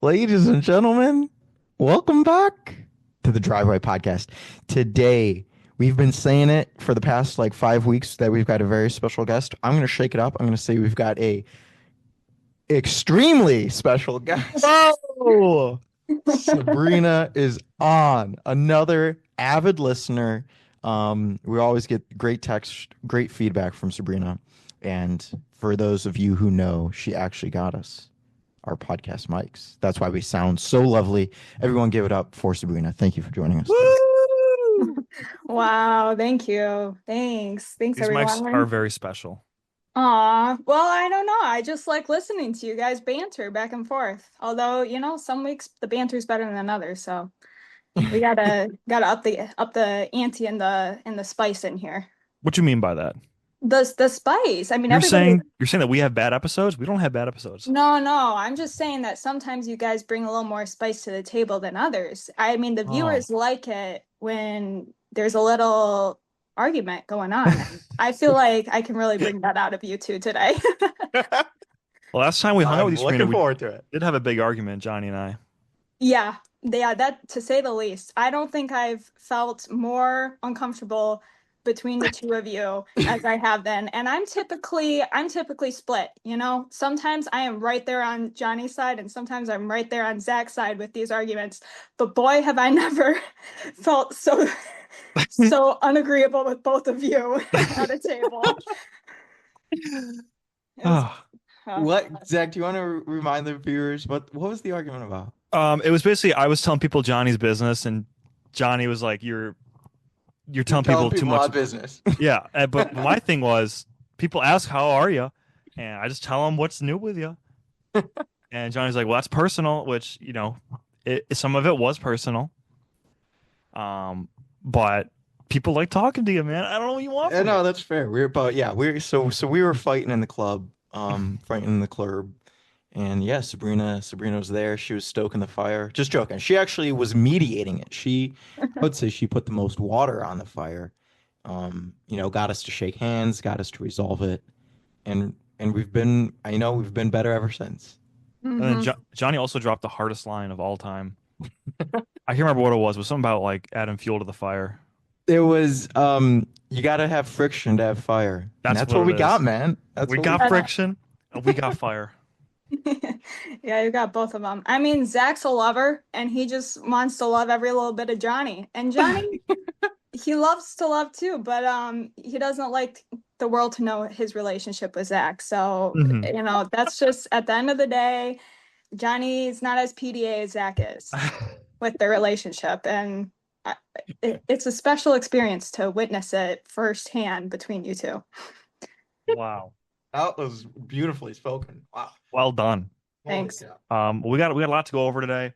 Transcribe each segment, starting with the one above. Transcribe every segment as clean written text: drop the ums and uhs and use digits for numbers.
Ladies and gentlemen, welcome back to the Driveway Podcast. Today, we've been saying it for the past like 5 weeks that we've got a very special guest. I'm going to shake it up. I'm going to say we've got a extremely special guest. Whoa! Sabrina is on. Another avid listener. We always get great text, great feedback from Sabrina. And for those of you who know, she actually got us our podcast mics. That's why we sound so lovely. Everyone give it up for Sabrina. Thank you for joining us today. Woo! Wow, thank you. Thanks These mics are everyone. very special. Well, I don't know. I just like listening to you guys banter back and forth. Although, some weeks the banter's better than others, so we gotta up the ante and the spice in here. What you mean by that? The spice. I mean, You're everybody. saying that we have bad episodes? We don't have bad episodes. No. I'm just saying that sometimes you guys bring a little more spice to the table than others. I mean, the Oh. viewers like it when there's a little argument going on. I feel like I can really bring that out of you two today. Well, last time we hung out with you, Sabrina, looking we forward to it. did have a big argument, Johnny and I. Yeah, that to say the least. I don't think I've felt more uncomfortable between the two of you as I have then. And I'm typically split, Sometimes I am right there on Johnny's side and sometimes I'm right there on Zach's side with these arguments. But boy, have I never felt so unagreeable with both of you at a table. It was, Oh. What, Zach, do you want to remind the viewers what was the argument about? It was basically I was telling people Johnny's business, and Johnny was like, "You're telling people too my much." business. Yeah, but my thing was, people ask, "How are you?" And I just tell them what's new with you. And Johnny's like, "Well, that's personal," which some of it was personal. But people like talking to you, man. I don't know what you want from No, me. that's fair. So we were fighting in the club, fighting in the club, and yeah, Sabrina was there. She was stoking the fire. Just joking. She actually was mediating it. I would say she put the most water on the fire. Got us to shake hands, got us to resolve it, and we've been better ever since. And then Mhm. Johnny also dropped the hardest line of all time. I can't remember what it was. It was something about like adding fuel to the fire. It was you gotta have friction to have fire. And That's that's what what we it got, is. man. That's We what we got got. friction and we got fire. Yeah, you got both of them. I mean, Zach's a lover, and he just wants to love every little bit of Johnny. And Johnny, he loves to love too, but he doesn't like the world to know his relationship with Zach. So, Mhm. that's just at the end of the day, Johnny's not as PDA as Zach is with their relationship, and I, it's a special experience to witness it firsthand between you two. Wow. That was beautifully spoken. Wow. Well done. Holy Thanks. cow. We got a lot to go over today.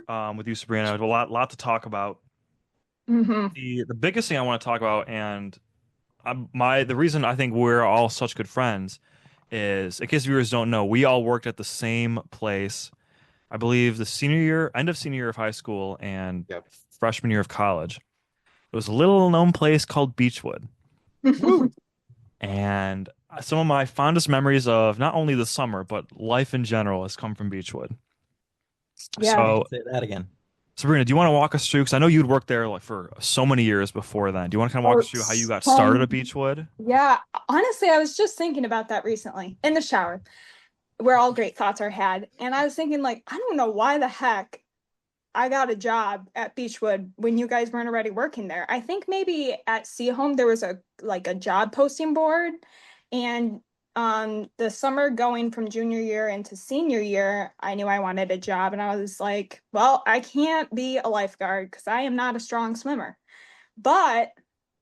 With you, Sabrina. There's a lot to talk about. Hmm. The biggest thing I want to talk about, and the reason I think we're all such good friends is, in case viewers don't know, we all worked at the same place. I believe the end of senior year of high school and Yep. freshman year of college. It was a little known place called Beachwood. Woo. And some of my fondest memories of not only the summer, but life in general has come from Beachwood. Yeah. So, Say that again. Sabrina, do you want to walk us through? Because I know you'd worked there like for so many years before then. Do you want to kind of walk Oh, us through how you got started at Beachwood? yeah, honestly, I was just thinking about that recently in the shower, where all great thoughts are had. And I was thinking, like, I don't know why the heck I got a job at Beachwood when you guys weren't already working there. I think maybe at Sea Home there was a job posting board, and the summer going from junior year into senior year, I knew I wanted a job, and I was like, well, I can't be a lifeguard because I am not a strong swimmer. But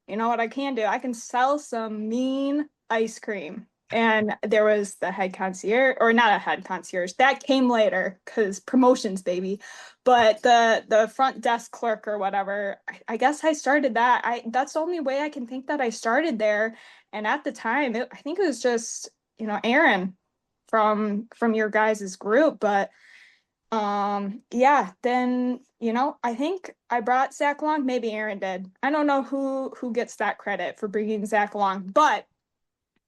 you know what I can do? I can sell some mean ice cream. And there was the head concierge, or not a head concierge, that came later because promotions, baby. But the front desk clerk or whatever, I guess I started that. That's the only way I can think that I started there. And at the time, I think it was just, Aaron from your guys' group. But yeah, then, I think I brought Zach along. Maybe Aaron did. I don't know who gets that credit for bringing Zach along, but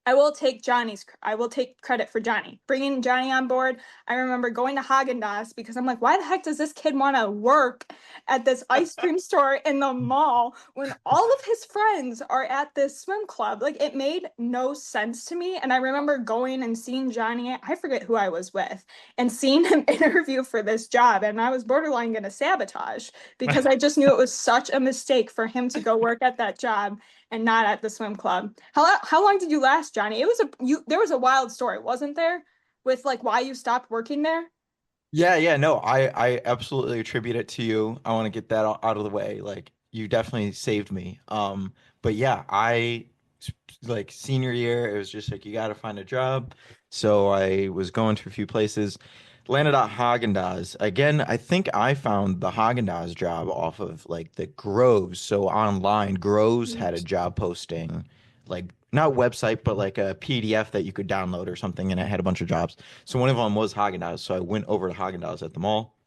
I will take credit for Johnny. Bringing Johnny on board. I remember going to Haagen-Dazs because I'm like, why the heck does this kid want to work at this ice cream store in the mall when all of his friends are at this swim club? Like, it made no sense to me. And I remember going and seeing Johnny, I forget who I was with, and seeing him interview for this job. And I was borderline going to sabotage because I just knew it was such a mistake for him to go work at that job and not at the swim club. How long did you last, Johnny? There was a wild story, wasn't there? With like why you stopped working there? Yeah, no, I absolutely attribute it to you. I want to get that out of the way. Like you definitely saved me. But yeah, like senior year, it was just like you got to find a job. So I was going to a few places, landed at Haagen-Dazs. Again, I think I found the Haagen-Dazs job off of like the Groves. So online, Groves had a job posting, like not website, but like a PDF that you could download or something, and it had a bunch of jobs. So one of them was Haagen-Dazs. So I went over to Haagen-Dazs at the mall,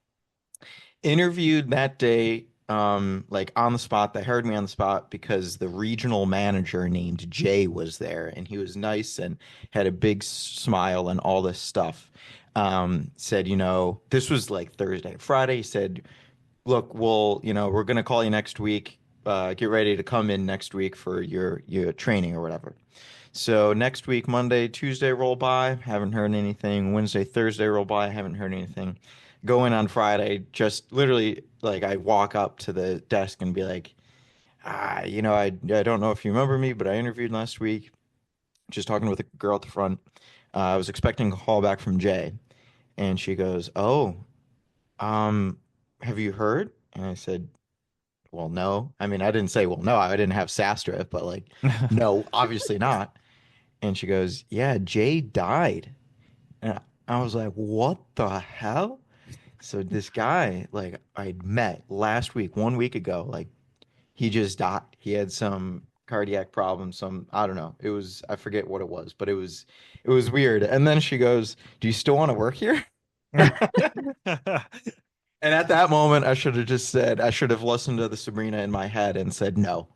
interviewed that day, like on the spot. They hired me on the spot because the regional manager named Jay was there, and he was nice and had a big smile and all this stuff. Said, this was like Thursday, Friday. He said, look, we're gonna call you next week. Get ready to come in next week for your training or whatever. So next week, Monday, Tuesday roll by, haven't heard anything. Wednesday, Thursday roll by, haven't heard anything. Go in on Friday, just literally like I walk up to the desk and be like, I don't know if you remember me, but I interviewed last week. Just talking with a girl at the front. I was expecting a call back from Jay, and she goes, "Oh, um, have you heard?" And I said, "Well, no." I mean, I didn't say, "Well, no." I didn't have Sastra, but like, no, obviously not. And she goes, "Yeah, Jay died." And I was like, "What the hell?" So this guy, like I met last week, 1 week ago, like he just died. He had some cardiac problem, I don't know. I forget what it was, but it was weird. And then she goes, "Do you still want to work here?" And at that moment, I should have listened to the Sabrina in my head and said no.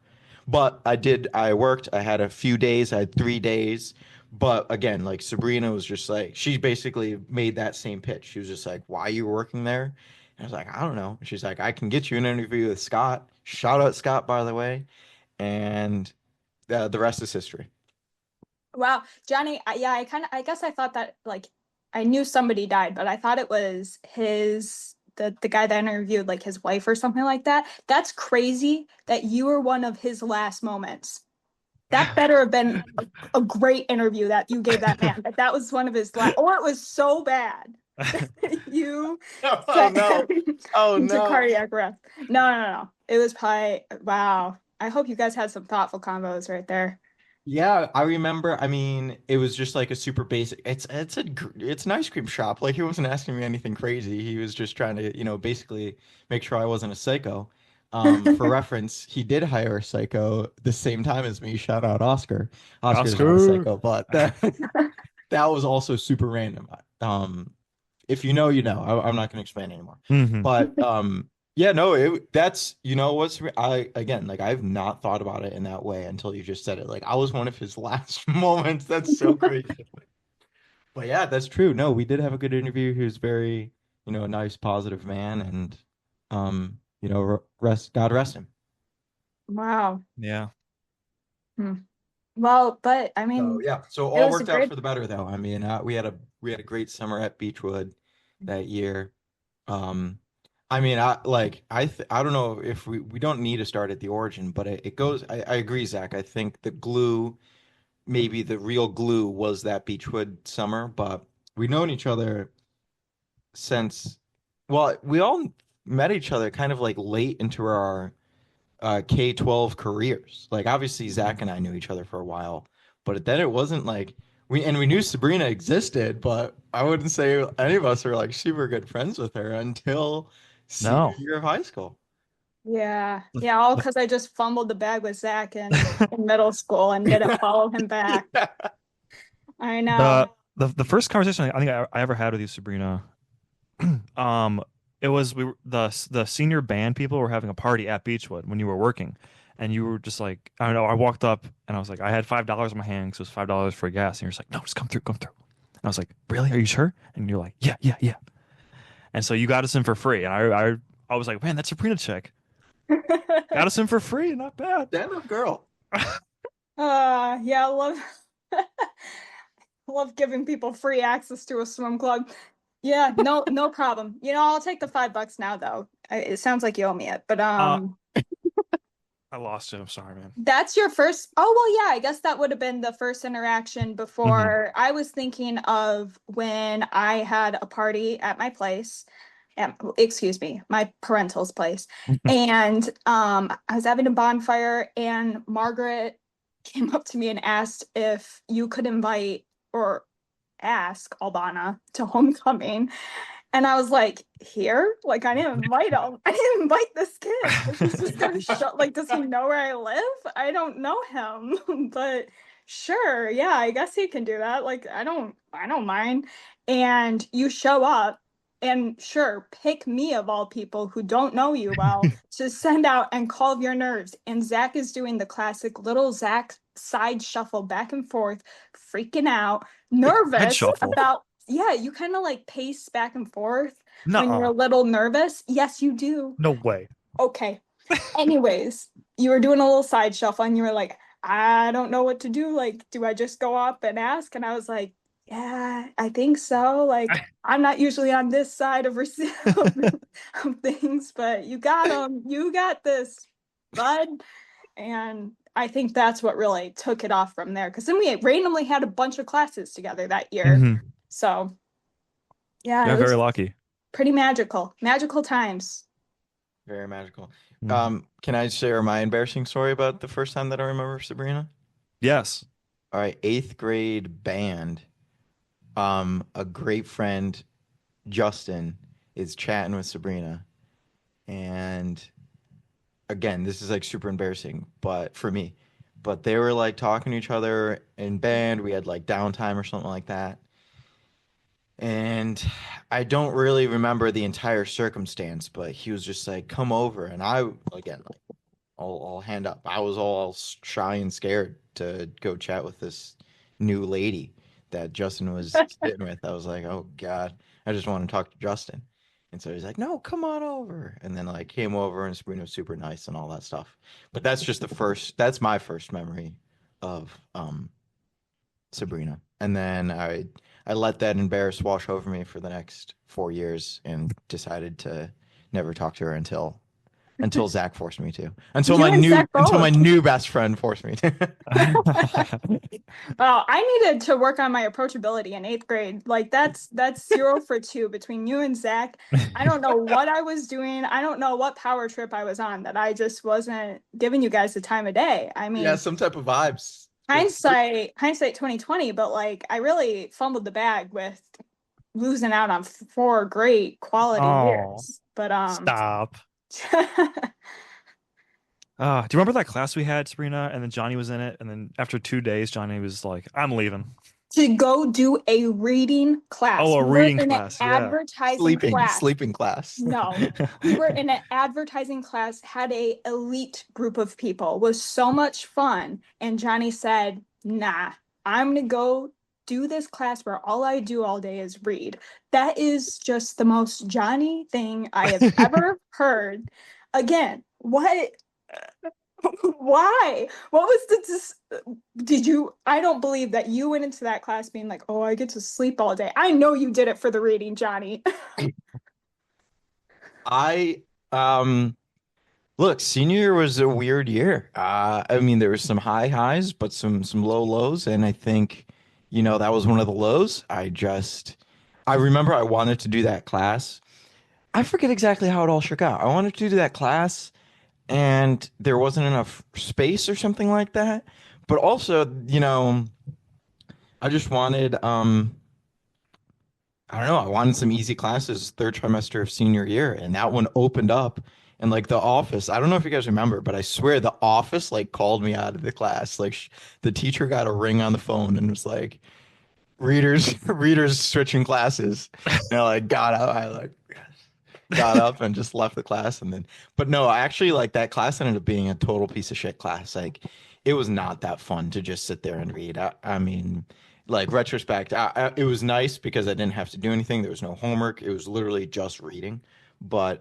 But I did, I worked, I had a few days, I had 3 days. But again, like Sabrina was just like, she basically made that same pitch. She was just like, "Why are you working there?" And I was like, "I don't know." She's like, "I can get you an interview with Scott." Shout out Scott, by the way. And the rest is history. Wow, Johnny, yeah, I guess I thought that like I knew somebody died, but I thought it was the guy that interviewed like his wife or something like that. That's crazy that you were one of his last moments. That better have been a great interview that you gave that man. That was one of his last, or it was so bad you Oh sent no. him Oh into no. cardiac arrest. No, no, no. It was probably wow. I hope you guys had some thoughtful combos right there. Yeah, I remember. I mean, it was just like a super basic. It's an ice cream shop. Like he wasn't asking me anything crazy. He was just trying to, basically make sure I wasn't a psycho. For reference, he did hire a psycho the same time as me. Shout out Oscar. Oscar's not a Oscar. psycho, but that was also super random. If you know, you know. I'm not going to explain anymore. Hmm. But yeah, no, that's what's I again like I've not thought about it in that way until you just said it. Like I was one of his last moments. That's so crazy. But yeah, that's true. No, we did have a good interview. He was very, a nice, positive man, and God rest him. Wow. Yeah. Hmm. Well, but I So mean, yeah, so it all was a worked out great. for the better though. I mean, we had a great summer at Beachwood that year. Um, I mean, I don't know if we don't need to start at the origin, but it goes. I agree, Zach. I think the glue, maybe the real glue, was that Beachwood summer. But we've known each other since, well, we all met each other kind of like late into our K-12 careers. Like obviously Zach and I knew each other for a while, but then it wasn't like we knew Sabrina existed, but I wouldn't say any of us are like super good friends with her until senior No. year of high school. Yeah, The, yeah, all the, because I just fumbled the bag with Zach in middle school and didn't follow him back. I the know. the first conversation I think I ever had with you, Sabrina, um, it was the senior band people were having a party at Beachwood when you were working, and you were just like, I don't know. I walked up and I was like, I had $5 in my hand because it was $5 for gas, and you're just like, no, just come through, come through. And I was like, really? Are you sure? And you're like, yeah, yeah, yeah. And so you got us in for free, and I was like, man, that's Sabrina chick. Got us in for free, not bad. Stand up girl. Yeah, I love love giving people free access to a swim club. Yeah, no problem. I'll take the $5 now though. It sounds like you owe me it, but Uh, I lost it. I'm sorry, man. that's your first. Oh, well, yeah, I guess that would have been the first interaction before. I was thinking of when I had a party at my place, excuse me, my parental's place. And I was having a bonfire, and Margaret came up to me and asked if you could invite or ask Albana to homecoming. And I was like, here? Like, I didn't invite him. I didn't invite this kid. Like, he's just gonna show, like, does he know where I live? I don't know him. But sure, yeah, I guess he can do that. Like, I don't mind. And you show up, and sure, pick me of all people who don't know you well to send out and calm your nerves. And Zach is doing the classic little Zach side shuffle back and forth, freaking out, Head nervous shuffle. about. Yeah, you kind of like pace back and forth when you're a Nuh-uh. little nervous. Yes, you do. No way. Okay. Anyways, you were doing a little side shuffle, and you were like, I don't know what to do. Like, do I just go up and ask? And I was like, yeah, I think so. Like, I'm not usually on this side of of things, but you got them. You got this, bud. And I think that's what really took it off from there. Because then we randomly had a bunch of classes together that year. Mhm. So, yeah, Yeah, it was very lucky. pretty magical. Magical times. Very magical. Mhm. Can I share my embarrassing story about the first time that I remember Sabrina? Yes. All right, eighth grade band. A great friend, Justin, is chatting with Sabrina, and again, this is like super embarrassing, but for me, but they were like talking to each other in band. We had like downtime or something like that. And I don't really remember the entire circumstance, but he was just like, "Come over," and I again, like, all hand up. I was all shy and scared to go chat with this new lady that Justin was sitting with. I was like, "Oh God, I just want to talk to Justin." And so he's like, "No, come on over," and then like came over, and Sabrina was super nice and all that stuff. But that's just the first. That's my first memory of Sabrina. And then I let that embarrass wash over me for the next 4 years and decided to never talk to her until Zach forced me to. You and Zach Until my both. new best friend forced me to. Well, I needed to work on my approachability in eighth grade. Like that's 0 for 2 between you and Zach. I don't know what I was doing. I don't know what power trip I was on that I just wasn't giving you guys the time of day. I Yeah, mean, some type of vibes. hindsight 2020, but like I really fumbled the bag with losing out on 4 great quality Oh, years. But stop. Do you remember that class we had, Sabrina? And then Johnny was in it. And then after 2 days, Johnny was like, I'm leaving. to go do a reading class. Oh, a We were reading in an class. Yeah. advertising class. Sleeping class. No, we were in an advertising class, had a elite group of people, was so much fun. And Johnny said, nah, I'm gonna go do this class where all I do all day is read. That is just the most Johnny thing I have ever heard. Again, what? Why? What was did you? I don't believe that you went into that class being like, oh, I get to sleep all day. I know you did it for the reading, Johnny. I look, senior year was a weird year. I mean, there was some high highs, but some low lows, and I think, that was one of the lows. I remember I wanted to do that class. I forget exactly how it all shook out. I wanted to do that class, and there wasn't enough space or something like that. But also, I just wanted I don't know. I wanted some easy classes third trimester of senior year, and that one opened up. And like the office, I don't know if you guys remember, but I swear the office like called me out of the class. Like the teacher got a ring on the phone and was like, "Readers, readers switching classes." And I like got out. I like got up and just left the class. And then, but no, actually, like that class ended up being a total piece of shit class. Like, it was not that fun to just sit there and read. I mean, like retrospect, it was nice because I didn't have to do anything. There was no homework. It was literally just reading. But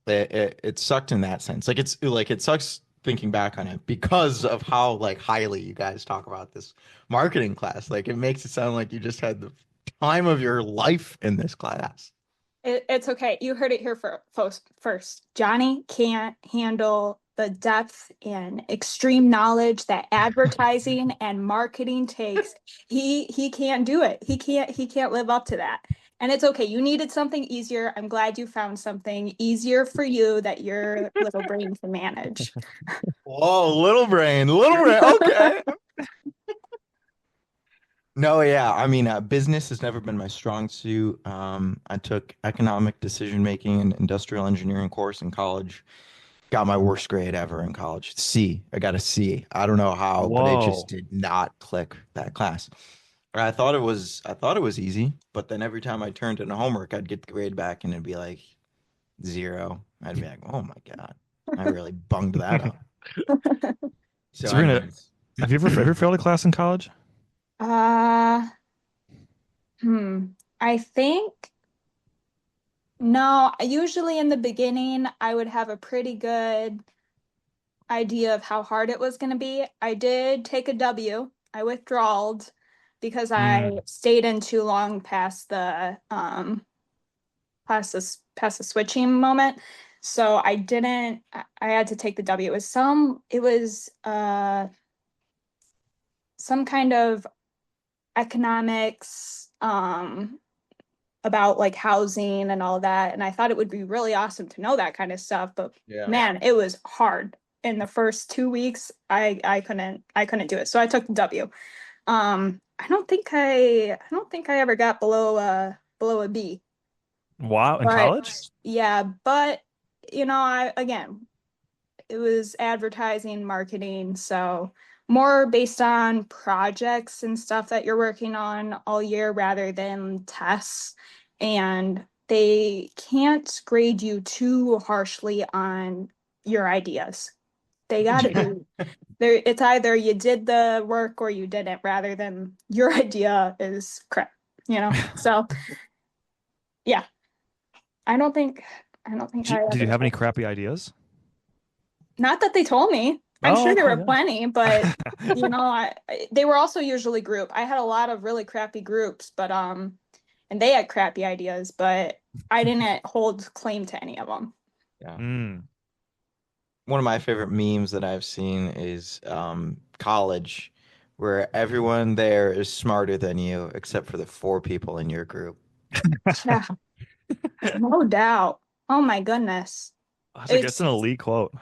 it sucked in that sense. Like it sucks thinking back on it because of how like highly you guys talk about this marketing class. Like it makes it sound like you just had the time of your life in this class. It's okay. You heard it here first. Johnny can't handle the depth and extreme knowledge that advertising and marketing takes. He can't do it. He can't live up to that. And it's okay. You needed something easier. I'm glad you found something easier for you that your little brain can manage. Whoa, little brain, little brain. Okay. No, yeah. I mean, business has never been my strong suit. I took economic decision making and industrial engineering course in college. Got my worst grade ever in college. C. I got a C. I don't know how, but it just Whoa. did not click that class. I thought it was easy, but then every time I turned in homework, I'd get the grade back and it'd be like 0. I'd be like, oh my God, I really bunged that up. So, Sabrina, anyways, have you ever failed a class in college? Uh, I think no, usually in the beginning, I would have a pretty good idea of how hard it was going to be. I did take a W. I withdrawed because I Mm. stayed in too long past the switching moment. So I didn't I had to take the W. It was some kind of economics about like housing and all that. And I thought it would be really awesome to know that kind of stuff, but yeah. man, it was hard. In the first 2 weeks, I couldn't do it. So I took the W. I don't think I ever got below a B. Wow, in But college? yeah, but I again, it was advertising, marketing, so more based on projects and stuff that you're working on all year rather than tests. And they can't grade you too harshly on your ideas. They got to be there. It's either you did the work or you didn't, rather than your idea is crap. So yeah, I don't think I Did you ever. have any crappy ideas? Not that they told me. I'm Oh, sure there okay, were plenty, but yeah. they were also usually group. I had a lot of really crappy groups, but and they had crappy ideas, but I didn't hold claim to any of them. Yeah. Mm. One of my favorite memes that I've seen is college, where everyone there is smarter than you except for the 4 people in your group. Yeah, no doubt. Oh my goodness. That's It's an elite quote.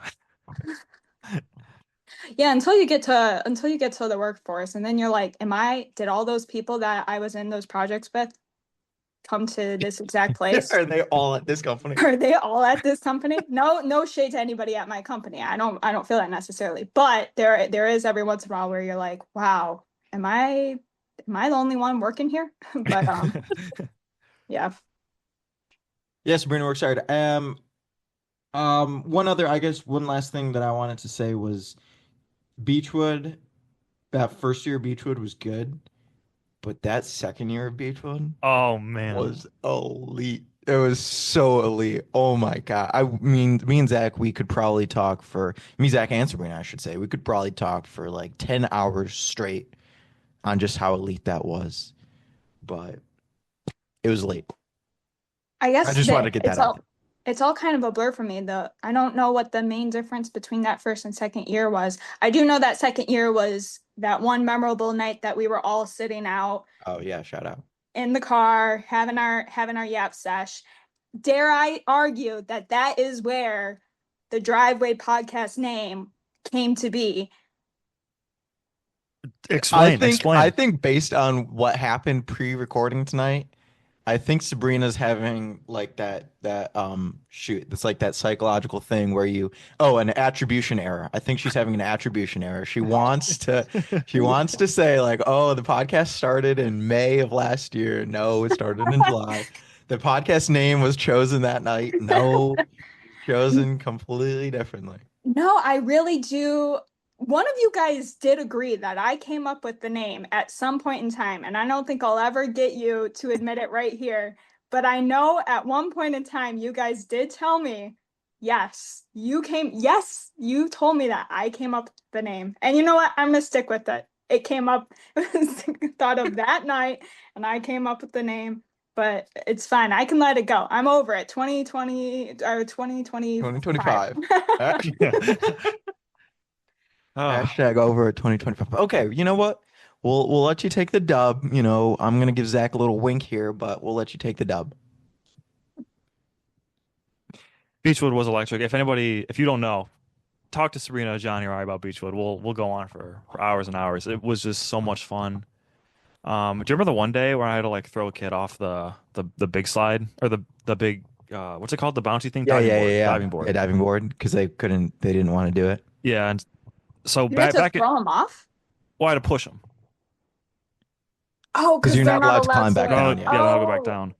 yeah, until you get to the workforce, and then you're like, did all those people that I was in those projects with come to this exact place? Are they all at this company? Are they all at this company? No, no shade to anybody at my company. I don't feel that necessarily. But there is every once in a while where you're like, wow, am I the only one working here? But yeah. Yes, Sabrina works hard. One other, I guess, one last thing that I wanted to say was Beachwood. That first year of Beachwood was good, but that second year of Beachwood Oh man. was elite. It was so elite. Oh my God. I mean, me and Zach, we could probably talk for me, Zach and Sabrina, I should say. We could probably talk for like 10 hours straight on just how elite that was. But it was late. I I guess just wanted that to get it's that out all there. it's all kind of a blur for me. I don't know what the main difference between that first and second year was. I do know that second year was that one memorable night that we were all sitting out Oh yeah, shout out. in the car having our yap sesh. Dare I argue that that is where the Driveway podcast name came to be? Explain, I explain. think based on what happened pre-recording tonight, I think Sabrina's having like that shoot, that's like that psychological thing where you an attribution error. I think she's having an attribution error. She wants to say like, oh, the podcast started in May of last year. No, it started in July. The podcast name was chosen that night. No, chosen completely differently. No, I really do. One of you guys did agree that I came up with the name at some point in time, and I don't think I'll ever get you to admit it right here. But I know at one point in time, you guys did tell me, yes, you told me that I came up with the name. And you know what? I'm gonna stick with it. It came up, thought of that night, and I came up with the name. But it's fine. I can let it go. I'm over it. 2020 or 2025. 2025. Oh, Hashtag over 2025. Okay, you know what? We'll let you take the dub. You know, I'm gonna give Zach a little wink here, but we'll let you take the dub. Beachwood was electric. If you don't know, talk to Sabrina, Johnny, or I about Beachwood. We'll go on for hours and hours. It was just so much fun. Do you remember the one day where I had to like throw a kid off the big slide or the big what's it called, the bouncy thing, Yeah, yeah, yeah, yeah. diving board. Yeah, diving board because they didn't want to do it. Yeah, and so You had to back at, throw him off? well, I had to push him. Oh, Because because you're they're not allowed to climb to back No, down yeah, yet. no, I'll go back down.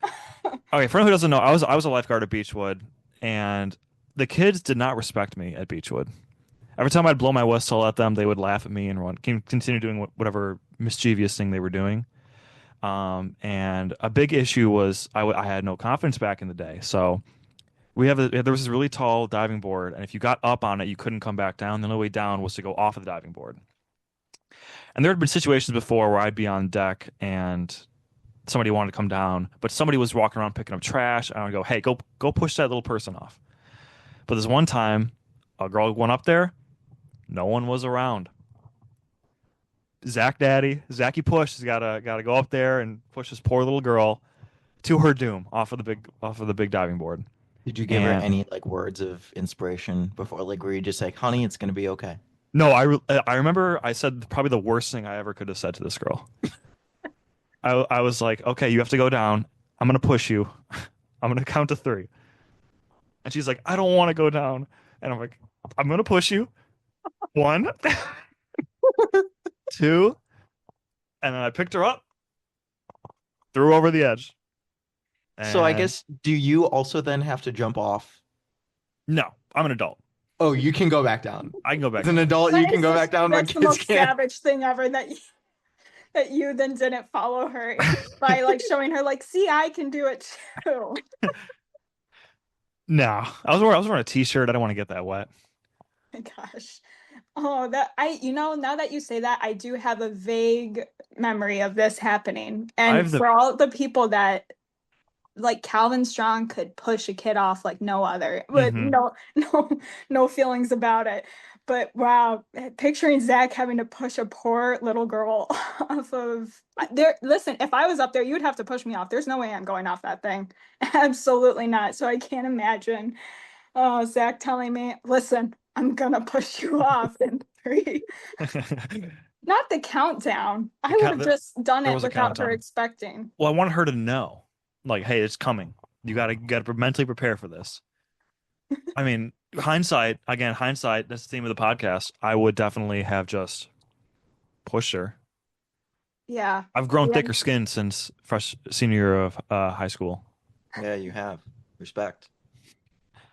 Okay, for anyone who doesn't know, I was a lifeguard at Beachwood, and the kids did not respect me at Beachwood. Every time I'd blow my whistle at them, they would laugh at me and continue doing whatever mischievous thing they were doing. And a big issue was I had no confidence back in the day. So there was this really tall diving board, and if you got up on it, you couldn't come back down. The only way down was to go off of the diving board. And there had been situations before where I'd be on deck and somebody wanted to come down, but somebody was walking around picking up trash. And I would go, "Hey, go push that little person off." But this one time, a girl went up there, no one was around. Zachy push has gotta go up there and push this poor little girl to her doom off of the big diving board. Did you give her And any like words of inspiration before? Like, were you just like, "Honey, it's gonna be okay"? no, I remember I said probably the worst thing I ever could have said to this girl. I was like, "Okay, you have to go down. I'm gonna push you. I'm gonna count to 3." And she's like, "I don't want to go down." And I'm like, "I'm gonna push you. 1, 2," and then I picked her up, threw her over the edge. So I And guess, do you also then have to jump off? no, I'm an adult. Oh, you can go back down. I can go back. As an adult, you can go back down, but That's the kids most can't. savage thing ever that you then didn't follow her by like showing her like, see, I can do it too. No, I was wearing a t-shirt. I don't want to get that wet. My gosh. Oh, now that you say that, I do have a vague memory of this happening. I And have the for all the people that like Calvin Strong could push a kid off like no other, but Mhm. no feelings about it. But wow, picturing Zach having to push a poor little girl off of there. Listen, if I was up there, you'd have to push me off. There's no way I'm going off that thing. Absolutely not. So I can't imagine Zach telling me, listen, I'm gonna push you off in 3. Not the countdown. I would have just done there it was a without her countdown. expecting. Well, I wanted her to know, like, hey, it's coming. You gotta mentally prepare for this. I mean, hindsight, that's the theme of the podcast. I would definitely have just pushed her. Yeah. I've grown Yeah. thicker skin since senior year of high school. Yeah, you have. Respect.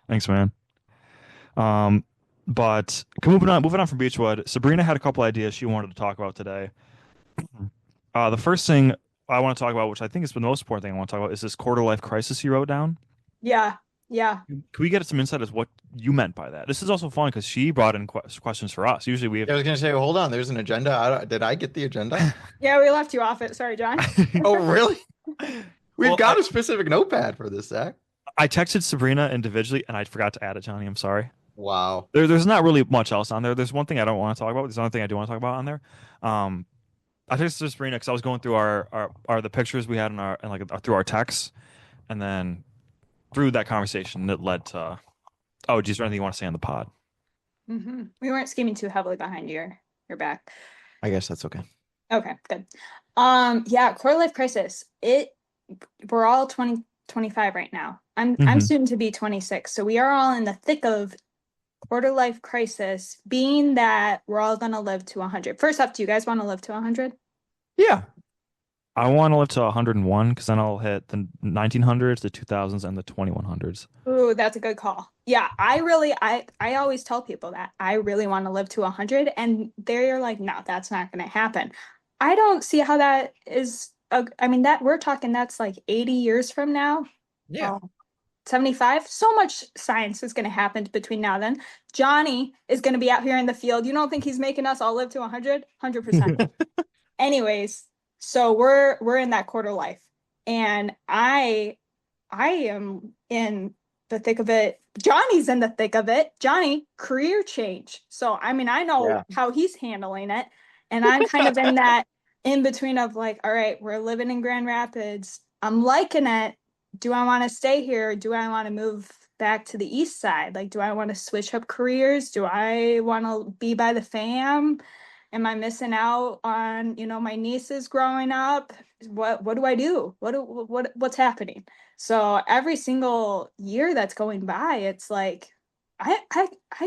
Thanks, man. But moving on from Beachwood, Sabrina had a couple ideas she wanted to talk about today. The first thing I want to talk about, which I think is the most important thing I want to talk about, is this quarter life crisis you wrote down. Yeah. Yeah. Can we get some insight as what you meant by that? This is also fun because she brought in questions for us. Usually we have. I was gonna say, hold on, there's an agenda. Did I get the agenda? Yeah, we left you off it. Sorry, John. Oh, really? We've Well, got a specific notepad for this, Zach. I texted Sabrina individually and I forgot to add it, Johnny. I'm sorry. Wow. There's not really much else on there. There's one thing I don't want to talk about. There's another thing I do want to talk about on there. I texted Sabrina because I was going through the pictures we had through our texts, and then through that conversation that led to, oh, geez, is there anything you want to say on the pod? We weren't scheming too heavily behind your back. I guess that's okay. Okay, good. Yeah, quarter life crisis. We're all 25 right now. I'm soon to be 26, so we are all in the thick of quarter life crisis, being that we're all gonna live to 100. First off, do you guys want to live to 100? Yeah. I want to live to 101 because then I'll hit the 1900s, the 2000s, and the 2100s. Ooh, that's a good call. Yeah, I always tell people that I really want to live to 100, and they're like, no, that's not going to happen. I don't see how that is. I mean, that we're talking that's like 80 years from now. Yeah. Oh, 75. So much science is going to happen between now and then. Johnny is going to be out here in the field. You don't think he's making us all live to 100? 100%. Anyways, so we're in that quarter life, and I am in the thick of it. Johnny's in the thick of it. Johnny, career change. So, I mean, I know Yeah. how he's handling it. And I'm kind of in that in between of like, all right, we're living in Grand Rapids. I'm liking it. Do I want to stay here? Do I want to move back to the east side? Like, do I want to switch up careers? Do I want to be by the fam? Am I missing out on, my nieces growing up? What do I do? What's happening? So every single year that's going by, it's like I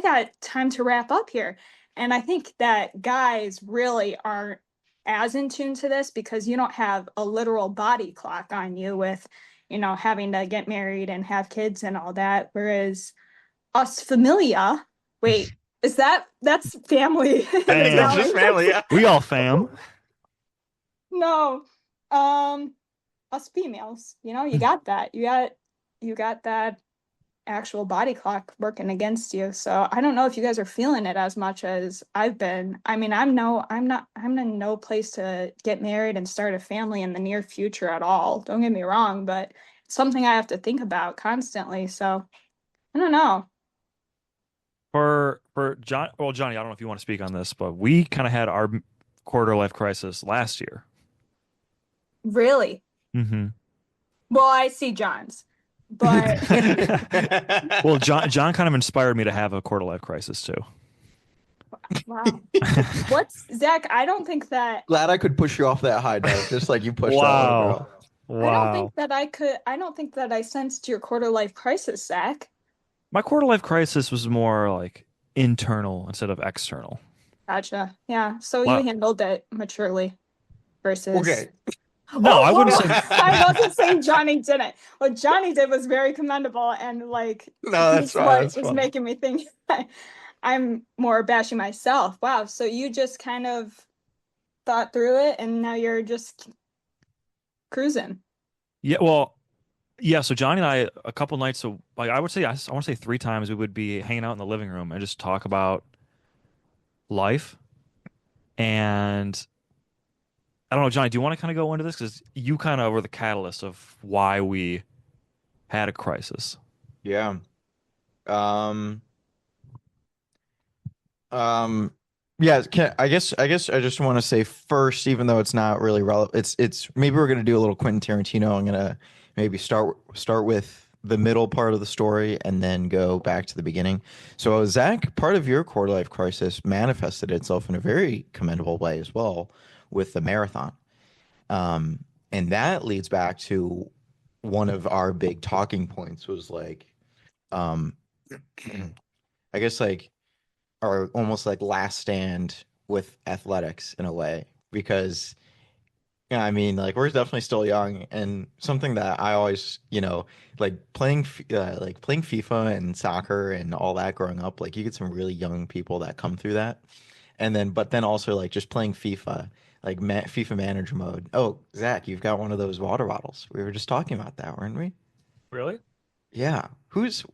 got time to wrap up here. And I think that guys really aren't as in tune to this because you don't have a literal body clock on you with, having to get married and have kids and all that. Whereas us familia, wait, that's family in Fam. It's just Italian? family. Yeah. We all fam. No. Um, us females, you got that. You got that actual body clock working against you. So I don't know if you guys are feeling it as much as I've been. I mean, I'm in no place to get married and start a family in the near future at all. Don't get me wrong, but it's something I have to think about constantly. So I don't know. For John, well, Johnny, I don't know if you want to speak on this, but we kind of had our quarter life crisis last year. Really? Hmm. Well, I see John's, but Well, John kind of inspired me to have a quarter life crisis too. wow. What's Zach? I don't think that Glad I could push you off that high dive, just like you pushed that one, Wow. bro. I don't think Wow. that I could. I don't think that I sensed your quarter life crisis, Zach. My quarter life crisis was more like internal instead of external. Gotcha. Yeah. So you Wow. handled it maturely versus. Okay. No, Oh, I wouldn't whoa. say. I wasn't saying Johnny didn't. What Johnny did was very commendable, and like No, that's he's fine. what That's is fine. making me think I'm more bashing myself. Wow. So you just kind of thought through it, and now you're just cruising. Yeah, well, yeah. So Johnny and I, a couple nights, so like I would say, I want to say 3 times we would be hanging out in the living room and just talk about life. And I don't know, Johnny, do you want to kind of go into this? Because you kind of were the catalyst of why we had a crisis. Yeah. Um. Um. Yeah. I guess I just want to say first, even though it's not really relevant, it's maybe we're gonna do a little Quentin Tarantino. I'm gonna maybe start with the middle part of the story and then go back to the beginning. So Zach, part of your quarter life crisis manifested itself in a very commendable way as well with the marathon. And that leads back to one of our big talking points was like, um, I guess like our almost like last stand with athletics in a way, because yeah, I mean, like we're definitely still young, and something that I always, like like playing FIFA and soccer and all that growing up, like you get some really young people that come through that, and then but then also like just playing FIFA, like FIFA manager mode. Oh, Zach, you've got one of those water bottles. We were just talking about that, weren't we? Really? Yeah. Who's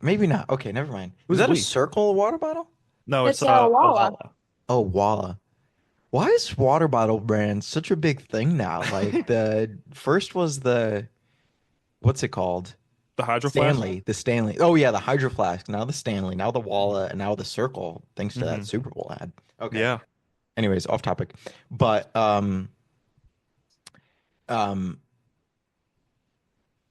maybe not? Okay, never mind. Was Who's that a we? circle water bottle? No, It's it's a a Walla. Walla. Oh, Walla. Why is water bottle brand such a big thing now? Like the first was the what's it called? The Hydro Flask. Stanley, the Stanley. Oh yeah, the Hydro Flask. Now the Stanley. Now the Walla, and now the Circle. Thanks to that Hmm. Super Bowl ad. Okay. Yeah. Anyways, off topic. But um,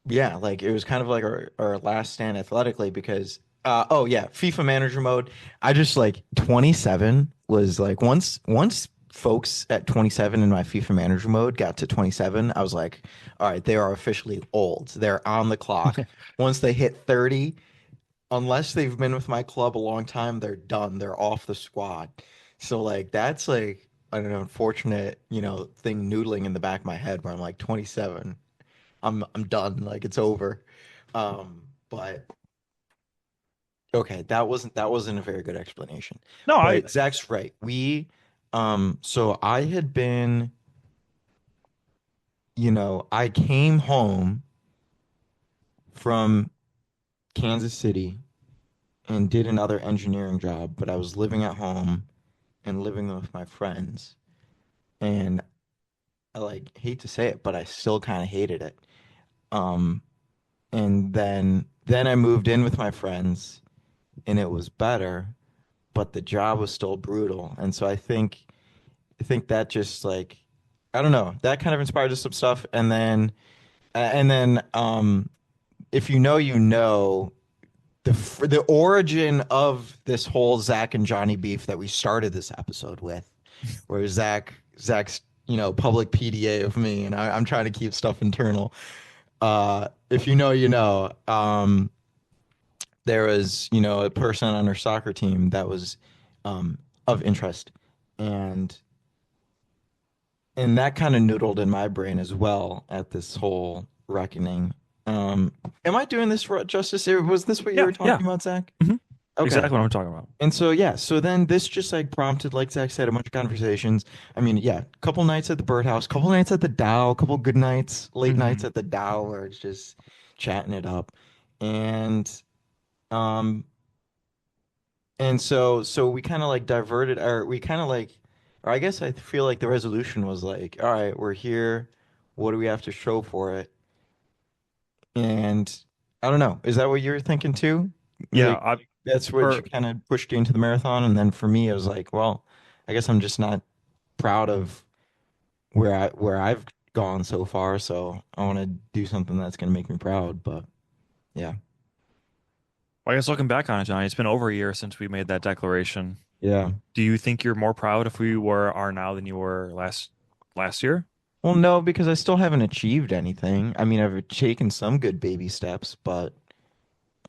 yeah, like it was kind of like our last stand athletically because oh yeah, FIFA manager mode. I just like 27 was like once folks at 27 in my FIFA manager mode got to 27, I was like, all right, they are officially old. They're on the clock. Once they hit 30, unless they've been with my club a long time, they're done. They're off the squad. So like that's like an unfortunate, thing noodling in the back of my head where I'm like 27. I'm done. Like it's over. But okay, that wasn't a very good explanation. No, I But Zach's right. So I had been, I came home from Kansas City and did another engineering job, but I was living at home and living with my friends. And I like hate to say it, but I still kind of hated it. Um, and then I moved in with my friends and it was better, but the job was still brutal. And so I think that just like I don't know, that kind of inspired some stuff. And then if you know, the origin of this whole Zach and Johnny beef that we started this episode with, where Zach's public PDA of me, and I'm trying to keep stuff internal. If you know, you know. There was a person on her soccer team that was of interest, and that kind of noodled in my brain as well at this whole reckoning. Am I doing this justice? Was this what you yeah, were yeah. talking about, Zach? hmm Okay. Exactly what I'm talking about. And so yeah, so then this just like prompted, like Zach said, a bunch of conversations. I mean, yeah, couple nights at the birdhouse, couple nights at the Dow, couple good nights, late nights hmm at the Dow where it's just chatting it up. And um so we kind of like diverted, or we kind of like, or I guess I feel like the resolution was like, all right, we're here. What do we have to show for it? And I don't know. Is that what you're thinking too? Yeah, Like that's what you for kind of pushed you into the marathon, and then for me, it was like, well, I guess I'm just not proud of where I've gone so far, so I want to do something that's gonna make me proud. But yeah, I guess looking back on it, Johnny, it's been over a year since we made that declaration. yeah. Do you think you're more proud if we are now than you were last year? Well, no, because I still haven't achieved anything. I mean, I've taken some good baby steps, but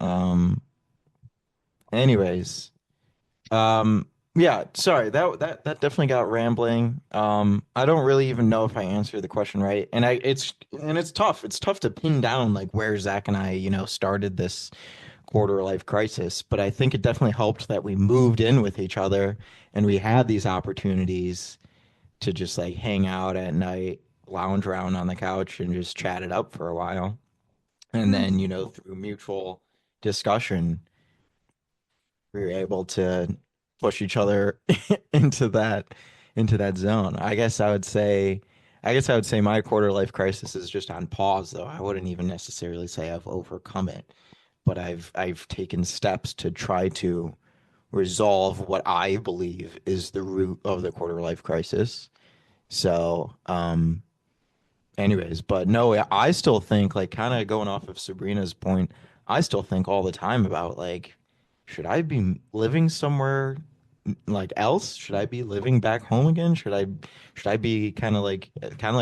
um, anyways, yeah. Sorry, that definitely got rambling. I don't really even know if I answered the question right, and it's tough. It's tough to pin down like where Zach and I, started this quarter life crisis. But I think it definitely helped that we moved in with each other and we had these opportunities to just like hang out at night, lounge around on the couch, and just chat it up for a while. And Mm. then, through mutual discussion, we were able to push each other into that zone. I guess I would say my quarter life crisis is just on pause, though. I wouldn't even necessarily say I've overcome it, but I've taken steps to try to resolve what I believe is the root of the quarter life crisis. So, anyways, but no, I still think, like, kind of going off of Sabrina's point, I still think all the time about like, should I be living somewhere like else? Should I be living back home again? Should I be kind of like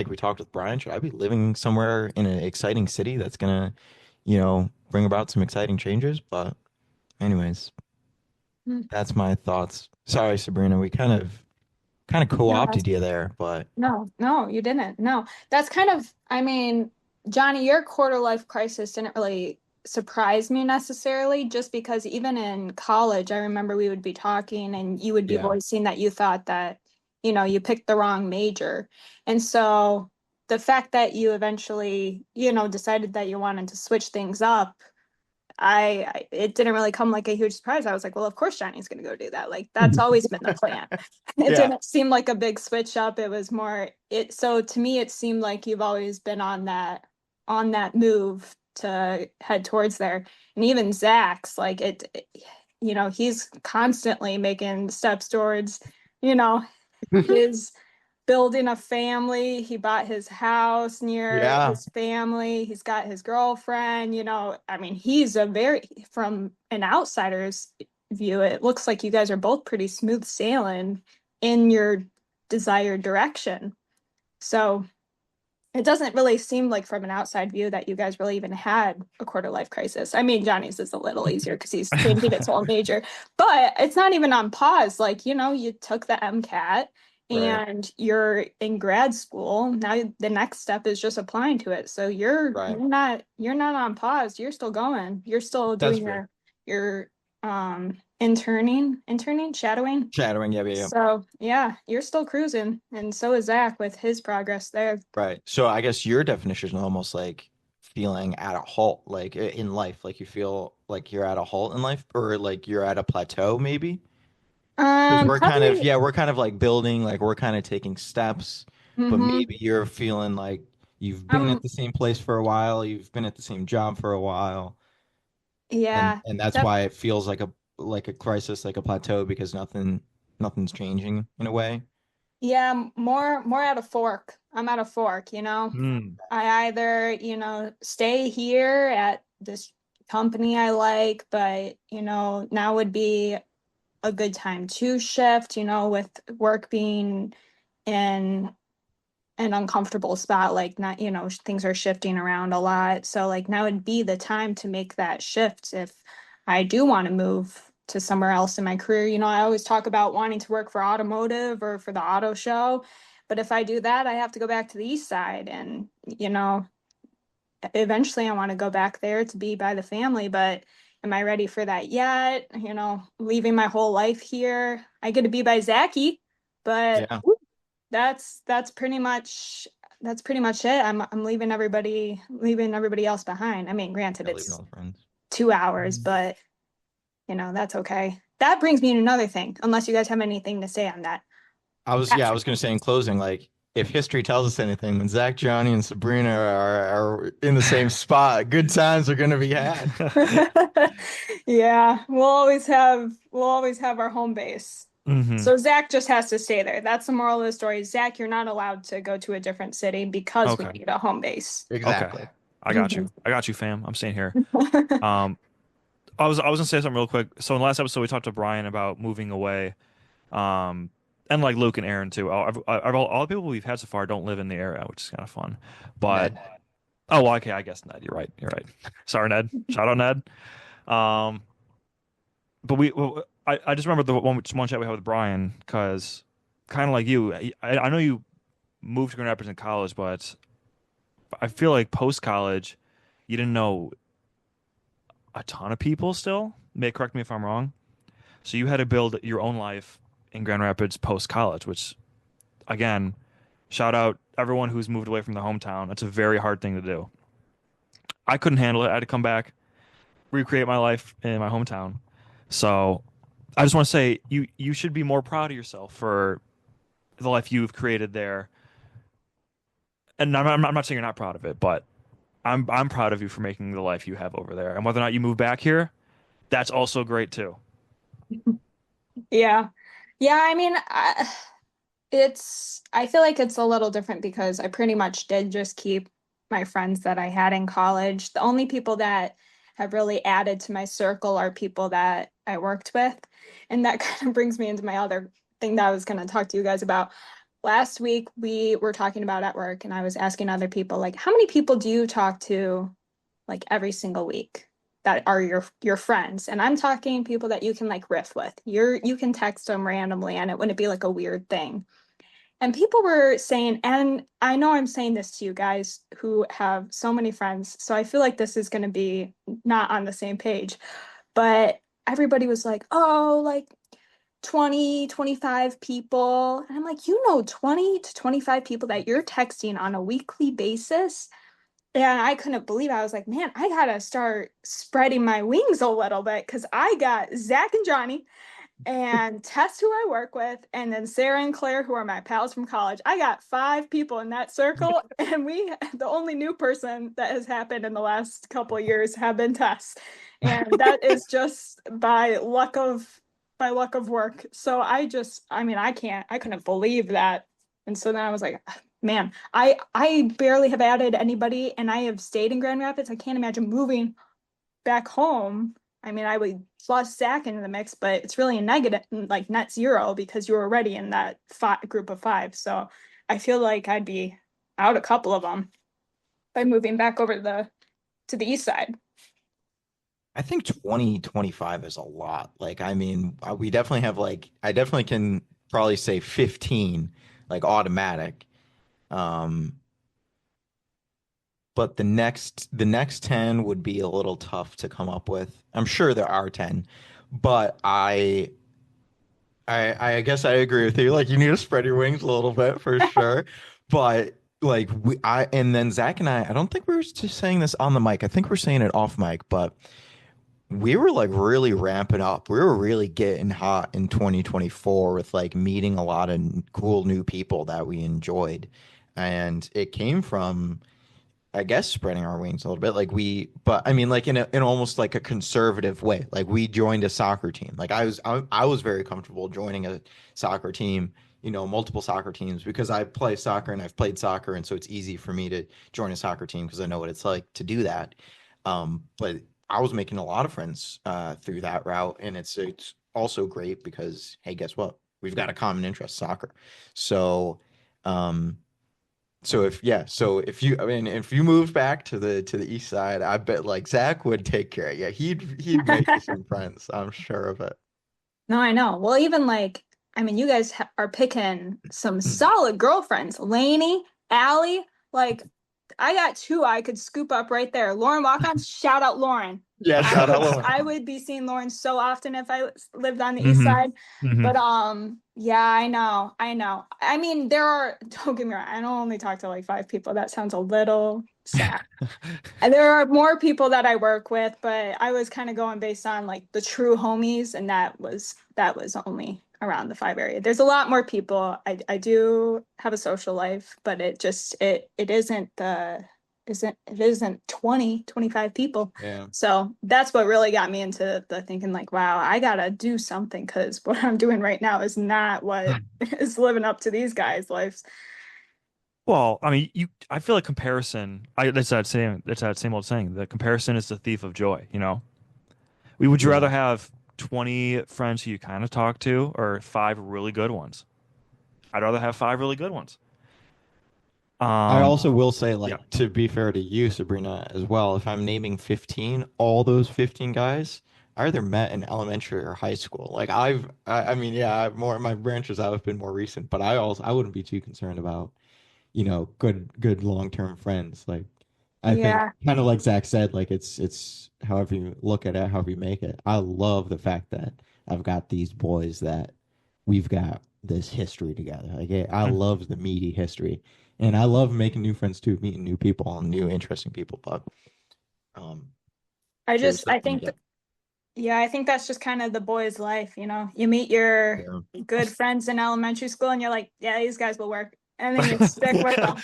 we talked with Brian, should I be living somewhere in an exciting city that's gonna, bring about some exciting changes? But anyways, Mm. that's my thoughts. Sorry, Sabrina, we kind of No, co-opted you there, but no, you didn't. No, that's kind of, I mean, Johnny, your quarter life crisis didn't really surprise me necessarily, just because even in college, I remember we would be talking and you would be yeah. voicing that you thought that, you picked the wrong major. And so the fact that you eventually, decided that you wanted to switch things up, it didn't really come like a huge surprise. I was like, well, of course Johnny's going to go do that. Like that's always been the plan. It Yeah. didn't seem like a big switch up. It was more it. So to me, it seemed like you've always been on that move to head towards there. And even Zach's like he's constantly making steps towards, you know, his building a family. He bought his house near Yeah. his family. He's got his girlfriend, I mean, he's from an outsider's view, it looks like you guys are both pretty smooth sailing in your desired direction. So it doesn't really seem like from an outside view that you guys really even had a quarter life crisis. I mean, Johnny's is a little easier because he's changing its whole major, but it's not even on pause. Like, you took the MCAT Right. and you're in grad school. Now the next step is just applying to it. So Right. you're not on pause. You're still going. You're still That's doing fair. your interning, shadowing. Chattering. Yeah, yeah, yeah. So yeah, you're still cruising, and so is Zach with his progress there. Right. So I guess your definition is almost like feeling at a halt, like in life, like you feel like you're at a halt in life, or like you're at a plateau, maybe. Because Probably. we're kind of like building, like we're kind of taking steps, but Mm-hmm. maybe you're feeling like you've been at Um. the same place for a while, you've been at the same job for a while, Yeah. and that's Def why it feels like a crisis, like a plateau, because nothing's changing in a way. Yeah. More at a fork. I'm at a fork. Mm. I either, stay here at this company I like, but, now would be a good time to shift, with work being in an uncomfortable spot, like not, things are shifting around a lot. So like now would be the time to make that shift if I do want to move to somewhere else in my career. I always talk about wanting to work for automotive or for the auto show. But if I do that, I have to go back to the east side and, eventually I want to go back there to be by the family, but am I ready for that yet? Leaving my whole life here. I get to be by Zachy, but Yeah. that's pretty much it. I'm leaving everybody else behind. I mean, granted, Yeah, leaving it's all the friends. 2 hours, but that's okay. That brings me to another thing, unless you guys have anything to say on that. I was gonna say in closing, like if history tells us anything, then Zach, Johnny, and Sabrina are in the same spot. Good times are gonna be had. Yeah, we'll always have our home base. Hmm. So Zach just has to stay there. That's the moral of the story. Zach, you're not allowed to go to a different city because we Okay. need a home base. Okay. Exactly. I got you. Mhm. I got you, fam. I'm staying here. Um, I was gonna say something real quick. So in the last episode, we talked to Brian about moving away. Um, and like Luke and Aaron too. All the people we've had so far don't live in the area, which is kind of fun. But Ned. oh, well, okay, I guess Ned. You're right. You're right. Sorry, Ned. Shout out, Ned. Um, but I just remember the one chat we had with Brian because kind of like you, I know you moved to Grand Rapids in college, but I feel like post college, you didn't know a ton of people still. May correct me if I'm wrong. So you had to build your own life in Grand Rapids post college, which again, shout out everyone who's moved away from their hometown. That's a very hard thing to do. I couldn't handle it. I had to come back, recreate my life in my hometown. So I just want to say you should be more proud of yourself for the life you've created there. And I'm not saying you're not proud of it, but I'm proud of you for making the life you have over there. And whether or not you move back here, that's also great too. Yeah. Yeah, I mean, I feel like it's a little different because I pretty much did just keep my friends that I had in college. The only people that have really added to my circle are people that I worked with. And that kind of brings me into my other thing that I was going to talk to you guys about. Last week we were talking about at work and I was asking other people like how many people do you talk to like every single week that are your friends? And I'm talking people that you can like riff with. You can text them randomly and it wouldn't be like a weird thing. And people were saying, and I know I'm saying this to you guys who have so many friends, so I feel like this is going to be not on the same page, but everybody was like, oh, like 20, 25 people. And I'm like, 20 to 25 people that you're texting on a weekly basis. And I couldn't believe it. I was like, man, I gotta start spreading my wings a little bit because I got Zach and Johnny and Tess, who I work with, and then Sarah and Claire, who are my pals from college. I got 5 people in that circle, and the only new person that has happened in the last couple of years have been Tess, and that is just by luck of work. So I mean, I couldn't believe that, and so then I was like, man, I barely have added anybody, and I have stayed in Grand Rapids. I can't imagine moving back home. I mean, I would plus Zach into the mix, but it's really a negative, like net zero, because you were already in that group of 5. So I feel like I'd be out a couple of them by moving back over to the east side. I think 2025 is a lot. Like, I mean, we definitely have like, I definitely can probably say 15, like automatic. Um, but the next 10 would be a little tough to come up with. I'm sure there are 10, but I guess I agree with you. Like you need to spread your wings a little bit for sure. But like and then Zach and I don't think we were just saying this on the mic. I think we're saying it off mic, but we were like really ramping up. We were really getting hot in 2024 with like meeting a lot of cool new people that we enjoyed. And it came from, I guess, spreading our wings a little bit. But I mean, like in almost like a conservative way. Like we joined a soccer team. Like I was very comfortable joining a soccer team, multiple soccer teams because I play soccer and I've played soccer, and so it's easy for me to join a soccer team because I know what it's like to do that. But I was making a lot of friends through that route, and it's also great because hey, guess what? We've got a common interest, soccer. So. Um, so if if you moved back to the east side, I bet like Zach would take care of you. He'd make you some friends. I'm sure of it. No, I know. Well, even like, I mean, you guys are picking some solid girlfriends. Lainey, Allie, like, I got two I could scoop up right there. Lauren walk-on, shout out Lauren. Yeah, shout out Lauren. I would be seeing Lauren so often if I lived on the east Hmm. side. Hmm. But yeah, I know. I know. I mean, don't get me wrong, I don't only talk to like 5 people. That sounds a little sad. And there are more people that I work with, but I was kind of going based on like the true homies, and that was only around the 5 area. There's a lot more people. I do have a social life, but it isn't 20, 25 people. Yeah. So that's what really got me into the thinking like, wow, I gotta do something because what I'm doing right now is not what is living up to these guys' lives. Well, I mean, I feel like comparison. That's that saying. That's that same old saying. The comparison is the thief of joy. Would you Yeah. rather have 20 friends who you kind of talk to, or 5 really good ones? I'd rather have 5 really good ones. I Um, also will say, yeah. like, to be fair to you, Sabrina, as well, if I'm naming 15, all those 15 guys I either met in elementary or high school. Like I mean, yeah, my branches out have been more recent, but I wouldn't be too concerned about good long-term friends. Like I think Yeah. kind of like Zach said, like it's however you look at it, however you make it. I love the fact that I've got these boys that we've got this history together. Like I Mhm. love the meaty history, and I love making new friends too, meeting new people and new interesting people. But um, there's I something, think yeah, Yeah, I think that's just kind of the boys' life, you know. You meet your yeah. good friends in elementary school and you're like, yeah, these guys will work. And then you stick with them.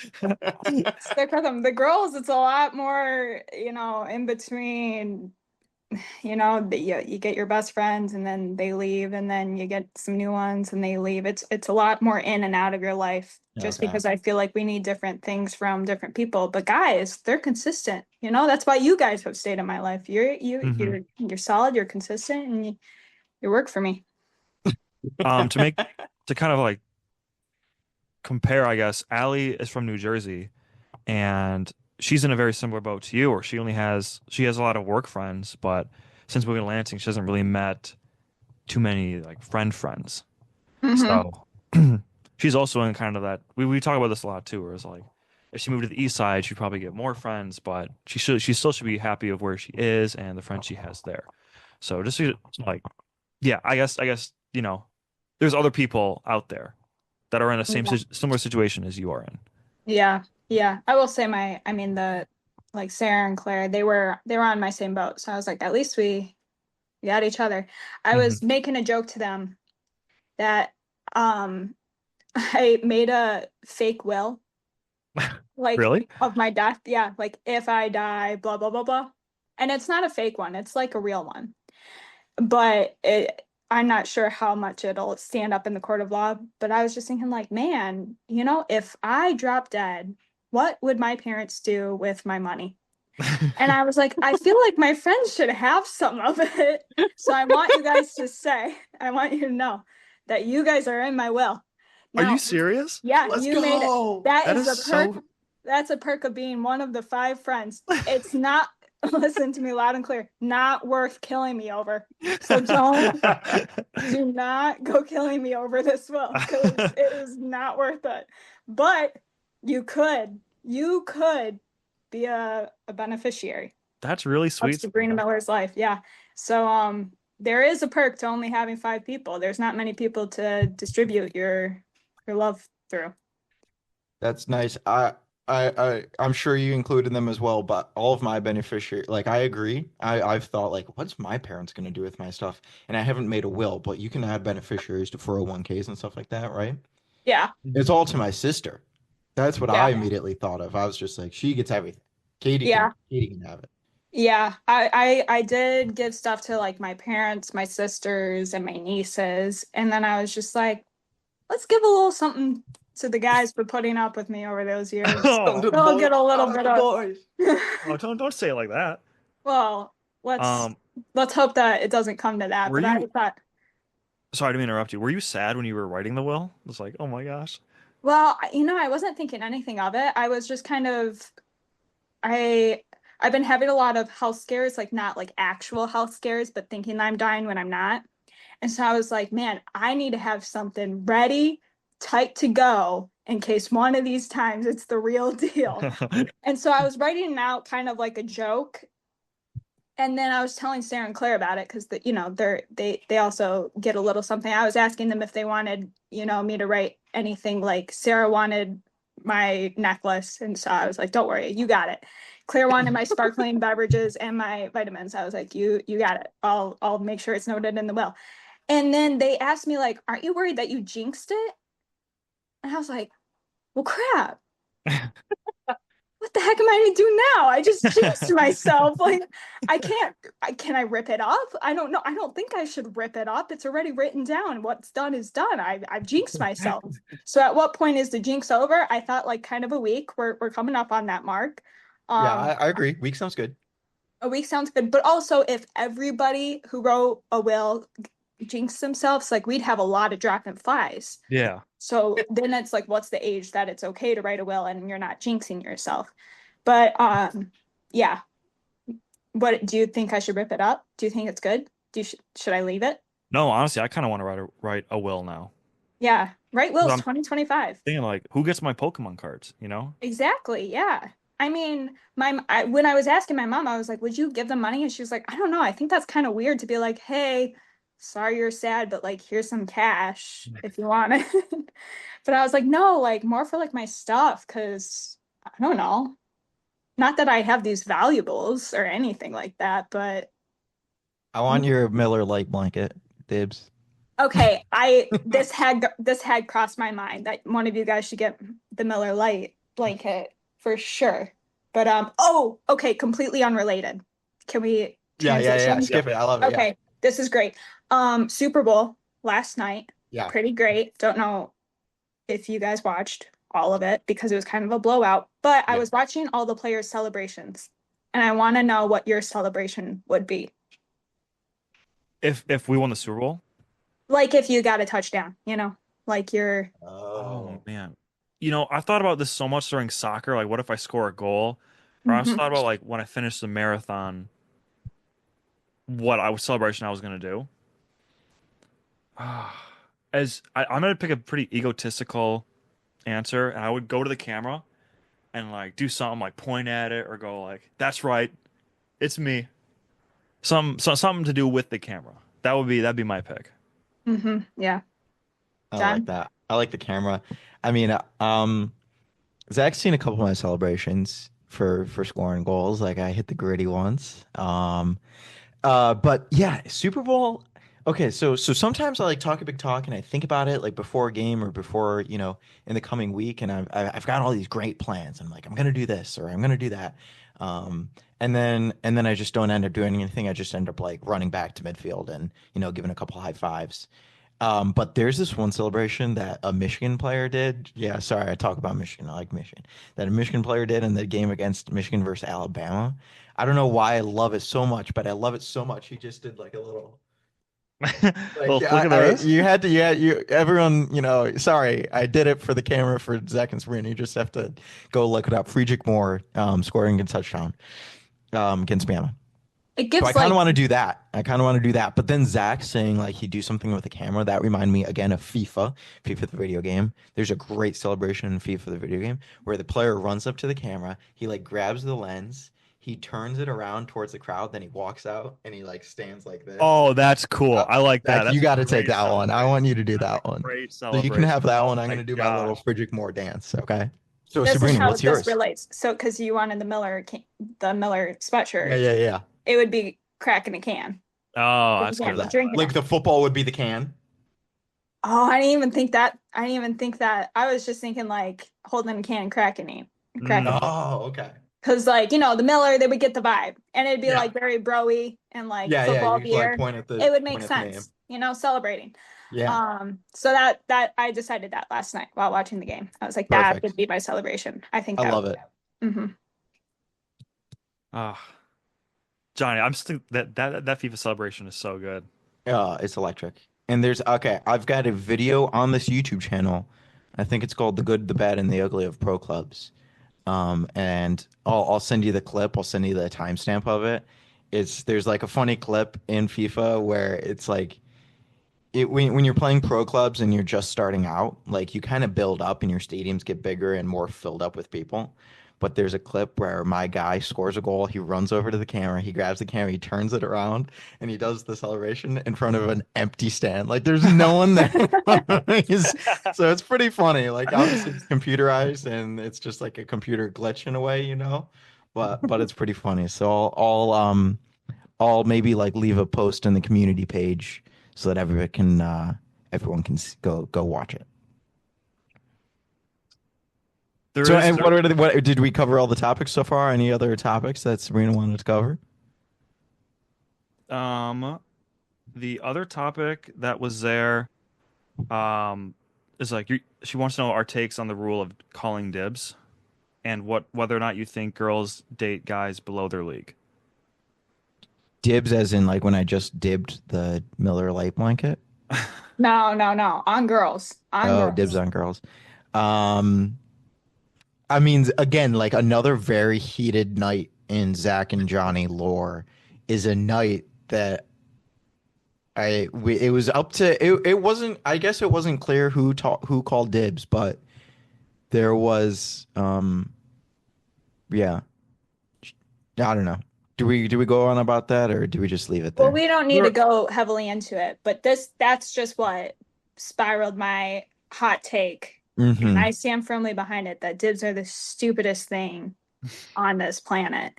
Stick with them. The girls, it's a lot more, in between, you get your best friends and then they leave and then you get some new ones and they leave. It's a lot more in and out of your life just Okay. because I feel like we need different things from different people. But guys, they're consistent. That's why you guys have stayed in my life. Hmm. You're solid, you're consistent, and you work for me. To make to kind of like compare, I guess, Allie is from New Jersey, and she's in a very similar boat to you, or she has a lot of work friends, but since moving to Lansing, she hasn't really met too many like friends. Hmm. So she's also in kind of that we talk about this a lot too, where it's like if she moved to the east side, she'd probably get more friends, but she still should be happy of where she is and the friends she has there. So just like yeah, I guess there's other people out there that are in the same Yeah. similar situation as you are in. Yeah. Yeah. I will say I mean the like Sarah and Claire, they were on my same boat. So I was like, at least we got each other. I Hmm. was making a joke to them that um I made a fake will, like Really? of my death. Yeah, like if I die, blah blah blah blah. And it's not a fake one, it's like a real one. But I'm not sure how much it'll stand up in the court of law. But I was just thinking, like, man, if I drop dead, what would my parents do with my money? And I was like, I feel like my friends should have some of it. So I want you to know that you guys are in my will. Are you Now, serious? yeah, Let's you made it. go. That That is is the perk. so That's a perk of being one of the 5 friends. It's not listen to me loud and clear. Not worth killing me over. So don't do not go killing me over this will because it is not worth it. But you could be a beneficiary That's really of sweet, Sabrina Sabrina. Miller's life. Yeah. So there is a perk to only having 5 people. There's not many people to distribute your love through. That's nice. I'm sure you included them as well, but all of my beneficiary, like I agree. I've thought like, what's my parents gonna do with my stuff? And I haven't made a will, but you can add beneficiaries to 401ks and stuff like that, right? Yeah. It's all to my sister. That's what I Yeah. immediately thought of. I was just like, she gets everything. Yeah. Katie can have it. Yeah, I did give stuff to like my parents, my sisters, and my nieces, and then I was just like, let's give a little something to the guys for putting up with me over those years. Oh, They'll get a little bit The of. boys. oh, don't say it like that. Well, let's Um, let's hope that it doesn't come to that. were But I you thought, sorry to interrupt you. Were you sad when you were writing the will? It was like, oh my gosh. well, I wasn't thinking anything of it. I was just kind of I I've been having a lot of health scares, like not like actual health scares, but thinking that I'm dying when I'm not. And so I was like, man, I need to have something ready, tight to go in case one of these times it's the real deal. And so I was writing it out kind of like a joke. And then I was telling Sarah and Claire about it because they also get a little something. I was asking them if they wanted, me to write anything. Like Sarah wanted my necklace, and so I was like, don't worry, you got it. Claire wanted my sparkling beverages and my vitamins. I was like, you got it. I'll make sure it's noted in the will. And then they asked me, like, aren't you worried that you jinxed it? And I was like, well, crap. What the heck am I gonna do now? I just jinxed myself. Like, can I rip it up? I don't know. I don't think I should rip it up. It's already written down. What's done is done. I've jinxed myself. So at what point is the jinx over? I thought like kind of a week. We're coming up on that mark. Yeah, Um, I agree. Week sounds good. a week sounds good. But also if everybody who wrote a will jinx themselves, like we'd have a lot of dropping flies. Yeah. So then it's like, what's the age that it's okay to write a will and you're not jinxing yourself? But yeah. What do you think I should rip it up? Do you think it's good? Should I leave it? No, honestly, I kind of want to write a will now. Yeah. Write 'Cause wills I'm 2025. thinking like, who gets my Pokemon cards? You know? Exactly. Yeah. I mean, when I was asking my mom, I was like, "Would you give them money?" And she was like, "I don't know. I think that's kind of weird to be like, hey, sorry you're sad, but like here's some cash if you want it." But I was like, "No, like more for like my stuff, because I don't know. Not that I have these valuables or anything like that, but I want your Miller Lite blanket, dibs. okay, I this had crossed my mind that one of you guys should get the Miller Lite blanket for sure. But oh, okay, completely unrelated. Can we Yeah. transition? Skip it. I love it. Yeah. Okay, this is great. Super Bowl last night, Yeah. pretty great. Don't know if you guys watched all of it because it was kind of a blowout, but I Yeah. was watching all the players' celebrations, and I want to know what your celebration would be. If we won the Super Bowl. Like if you got a touchdown, like you're. Oh man. I thought about this so much during soccer. Like, what if I score a goal? Or I also Mhm. thought about like when I finished the marathon, what celebration I was gonna do. I'm gonna pick a pretty egotistical answer, and I would go to the camera and like do something like point at it or go like, "That's right, it's me." Something to do with the camera. That'd be my pick. Yeah. I like John? that. I like the camera. I mean, Zach's seen a couple of my celebrations for scoring goals. Like I hit the gritty once. But yeah, Super Bowl. Okay, so sometimes I like talk a big talk and I think about it like before a game or before, in the coming week, and I've got all these great plans. I'm like, I'm gonna do this or I'm gonna do that. And then I just don't end up doing anything. I just end up like running back to midfield and, giving a couple high fives. But there's this one celebration that a Michigan player did. Yeah, sorry, I talk about Michigan. I like Michigan. That a Michigan player did in the game against Michigan versus Alabama. I don't know why I love it so much, but I love it so much. He just did like a little, like Little flick of the wrist. you had to, yeah, everyone, sorry, I did it for the camera for Zach and Sabrina. You just have to go look it up. Friedrich Moore, scoring a touchdown. against Bama. It So I gives kind of like want to do that. I kind of want to do that. But then Zach saying like he'd do something with the camera, that remind me again of FIFA the video game. There's a great celebration in FIFA the video game where the player runs up to the camera, he like grabs the lens, he turns it around towards the crowd, then he walks out and he like stands like this. Oh, that's cool. Uh, I like that. Zach, you That's a got to take great that one. I want celebration. you to do That's a that one. great So you can have celebration. that Oh one. I'm my gonna do my little gosh. Frederick Moore dance. Okay. So this is Sabrina, how what's this yours? relates. So because you wanted the Miller Yeah, sweatshirt, yeah, yeah. it would be cracking a can. Oh, You that's Love can't be good. that. drinking Like it. the football would be the can. Oh, I didn't even think that. I didn't even think that. I was just thinking like holding a can and cracking it. Mm, Oh, okay. Because like the Miller, they would get the vibe, and it'd be yeah. like very broy and like Yeah, yeah. football You like gear. point at the It would make point at the name. sense, celebrating. Yeah, So that I decided that last night while watching the game. I was like, that perfect. would be my celebration. I think I that love would. it. Hmm. Ah, Johnny, I'm still that FIFA celebration is so good. It's electric. And there's okay, I've got a video on this YouTube channel. I think it's called The Good, the Bad, and the Ugly of Pro Clubs. And I'll send you the clip. I'll send you the timestamp of it. There's like a funny clip in FIFA where it's like when you're playing pro clubs and you're just starting out, like you kind of build up and your stadiums get bigger and more filled up with people. But there's a clip where my guy scores a goal. He runs over to the camera. He grabs the camera. He turns it around and he does the celebration in front of an empty stand. Like there's no one there. So it's pretty funny. Like obviously it's computerized and it's just like a computer glitch in a way, you know. But it's pretty funny. So I'll maybe like leave a post in the community page so that everyone can go watch it. There So is and what did we cover all the topics so far? Any other topics that Sabrina wanted to cover? um the other topic that was there um is like she wants to know our takes on the rule of calling dibs and whether or not you think girls date guys below their league. Dibs as in like when I just dibbed the Miller Lite blanket. No, no, no. On girls. On Oh, dibs girls. on girls. Um, I mean, again, like another very heated night in Zach and Johnny lore is a night that it was up to it wasn't I guess it wasn't clear who called dibs, but there was yeah. I don't know. Do we go on about that or do we just leave it Well, there? we don't need to We're go heavily into it, but that's just what spiraled my hot take. And Mm-hmm. I stand firmly behind it that dibs are the stupidest thing on this planet.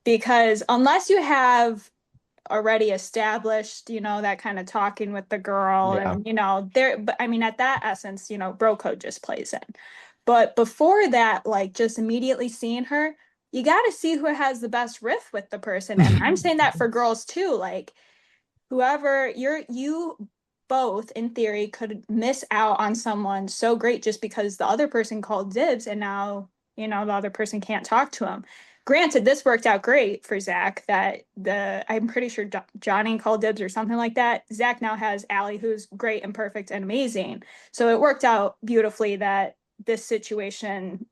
Because unless you have already established, that kind of talking with the girl Yeah. and, there, but I mean, at that essence, bro code just plays in. But before that, like just immediately seeing her, you got to see who has the best riff with the person. And I'm saying that for girls too. Like, whoever you both in theory could miss out on someone so great just because the other person called dibs and now the other person can't talk to him. Granted, this worked out great for Zach that I'm pretty sure Johnny called dibs or something like that. Zach now has Allie, who's great and perfect and amazing, so it worked out beautifully that this situation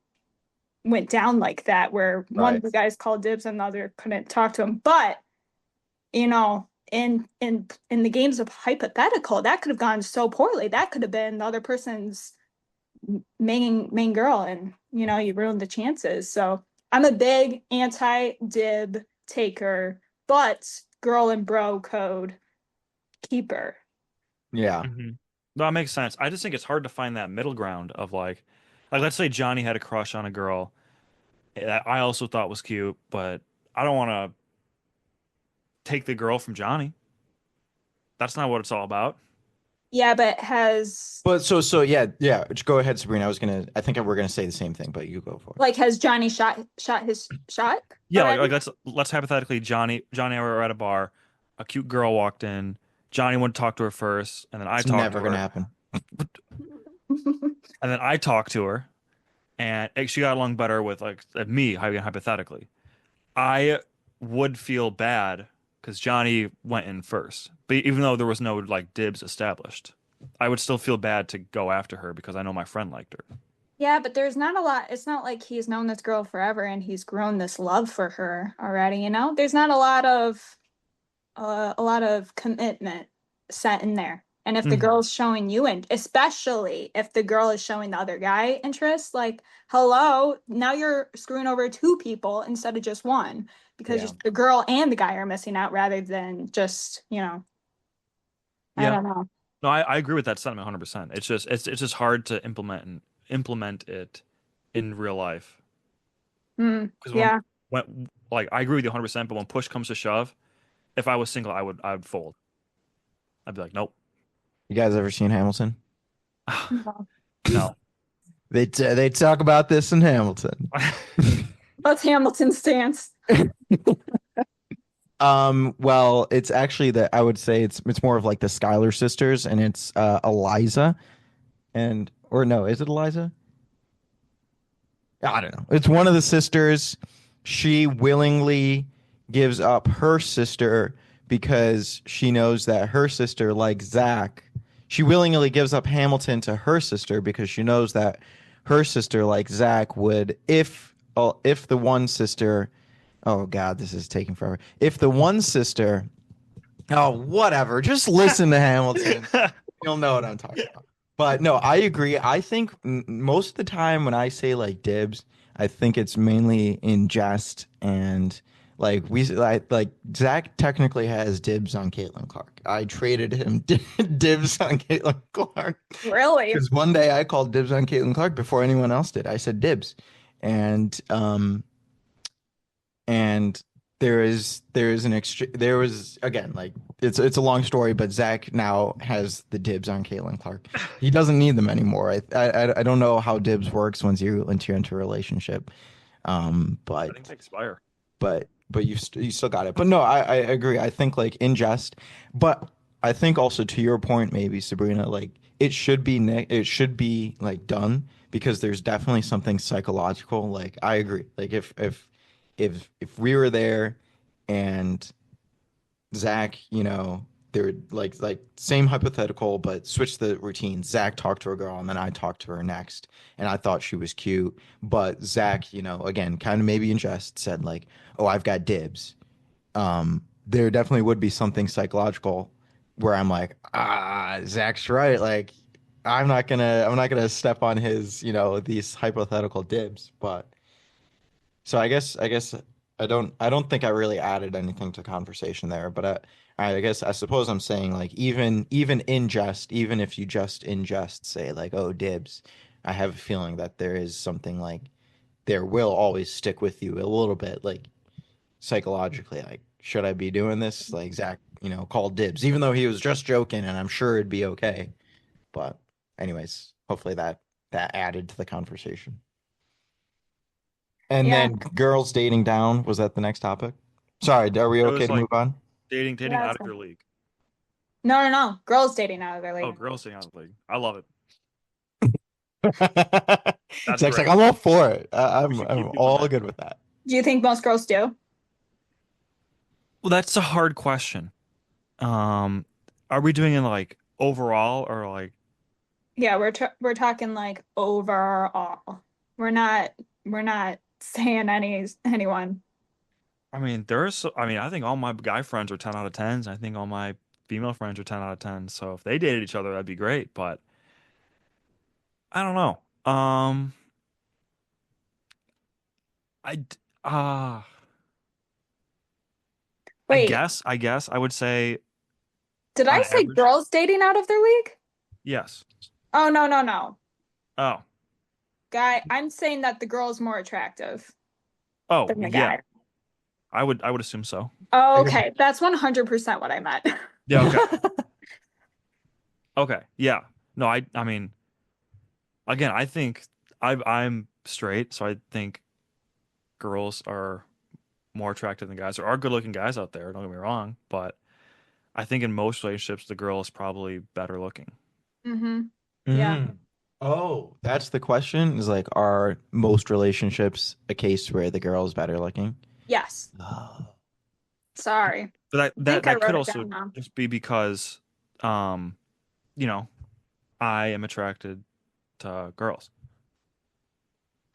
went down like that where one of Right. the guys called dibs and the other couldn't talk to him. But in the games of hypothetical, that could have gone so poorly. That could have been the other person's main girl, and you ruined the chances. So I'm a big anti-dib taker, but girl and bro code keeper. Yeah. Mhm. No, that makes sense. I just think it's hard to find that middle ground of like let's say Johnny had a crush on a girl that I also thought was cute, but I don't want to take the girl from Johnny. That's not what it's all about. Yeah, but has But so yeah, yeah. Just go ahead, Sabrina. I think we're gonna say the same thing, but you go for it. like has Johnny shot his shot Yeah, like, already? like let's hypothetically Johnny and I were at a bar, a cute girl walked in, Johnny went to talk to her first, and then I It's talked never to gonna her, happen. and then I talked to her, and she got along better with like me, hypothetically. I would feel bad because Johnny went in first, but even though there was no like dibs established, I would still feel bad to go after her because I know my friend liked her. Yeah, but there's not a lot. It's not like he's known this girl forever and he's grown this love for her already, you know? There's not a lot of commitment set in there. And if the Mhm. girl's showing you, and especially if the girl is showing the other guy interest, like, hello, now you're screwing over two people instead of just one because Yeah. the girl and the guy are missing out rather than just, I Yeah. don't know. No, I agree with that sentiment 100%. It's just hard to implement it in real life. Mm, Because yeah. when like I agree with you 100%, but when push comes to shove, if I was single, I would fold. I'd be like, nope. You guys ever seen Hamilton? No. No. They talk about this in Hamilton. What's Hamilton's stance? Well, it's actually that I would say it's more of like the Schuyler sisters, and it's Eliza and or no, is it Eliza? I don't know. It's one of the sisters. She willingly gives up her sister because she knows that her sister, like Zach, she willingly gives up Hamilton to her sister because she knows that her sister, like Zach, would if the one sister, oh God, this is taking forever. If the one sister, oh whatever, just listen to Hamilton. You'll know what I'm talking about. But no, I agree. I think most of the time when I say like dibs, I think it's mainly in jest and like Zach technically has dibs on Caitlin Clark. I traded him dibs on Caitlin Clark Really? because one day I called dibs on Caitlin Clark before anyone else did. I said dibs, and and there is there was again like it's a long story, but Zach now has the dibs on Caitlin Clark. He doesn't need them anymore. I don't know how dibs works once you're into a relationship. Um, I think but they expire. but you still got it. But no, I agree. I think like in jest, but I think also to your point, maybe Sabrina, like it should be like done because there's definitely something psychological. Like I agree. Like if we were there and Zach, they're like same hypothetical, but switch the routine. Zach talked to a girl and then I talked to her next, and I thought she was cute. But Zach, again, kind of maybe in jest, said like, "Oh, I've got dibs." There definitely would be something psychological where I'm like, Zach's right. Like, I'm not gonna step on his, these hypothetical dibs. But so I guess I don't think I really added anything to conversation there, but I suppose I'm saying like even in jest, even if you just in jest say like, oh, dibs, I have a feeling that there is something like there will always stick with you a little bit, like psychologically, like should I be doing this? Like Zach, called dibs, even though he was just joking, and I'm sure it'd be okay. But anyways, hopefully that added to the conversation. And Yeah. then girls dating down, was that the next topic? Sorry, are we It okay was to like move on? dating Yeah, out that's of fine. your league. No, no, no. Girls dating out of their Oh, league. girls dating out of the league. I love it. That's Zach's like, great. I'm all for it. We should I'm keep doing all that. good with that. Do you think most girls do? Well, that's a hard question. Um, are we doing it like overall or like Yeah, we're talking like overall. We're not saying anyone. I think all my guy friends are 10 out of 10s. I think all my female friends are 10 out of 10. So if they dated each other, that'd be great. But I don't know. I, d- uh, Wait, I guess I would say did I on say average, girls dating out of their league? yes. Oh, no, no, no. Oh, Guy, I'm saying that the girl is more attractive oh, than the yeah. guy. I would assume so. Oh, I guess. okay, that's 100% what I meant. Yeah. Okay. Okay. Yeah. No, I mean, again, I think I'm straight, so I think girls are more attractive than guys. There are good-looking guys out there, don't get me wrong, but I think in most relationships, the girl is probably better looking. Mm-hmm. Yeah. Mm. Oh, that's the question. Is like, are most relationships a case where the girl is better looking? Yes. Oh. Sorry. But that I that think I that could wrote it also down now. just be because, um, you know, I am attracted to girls.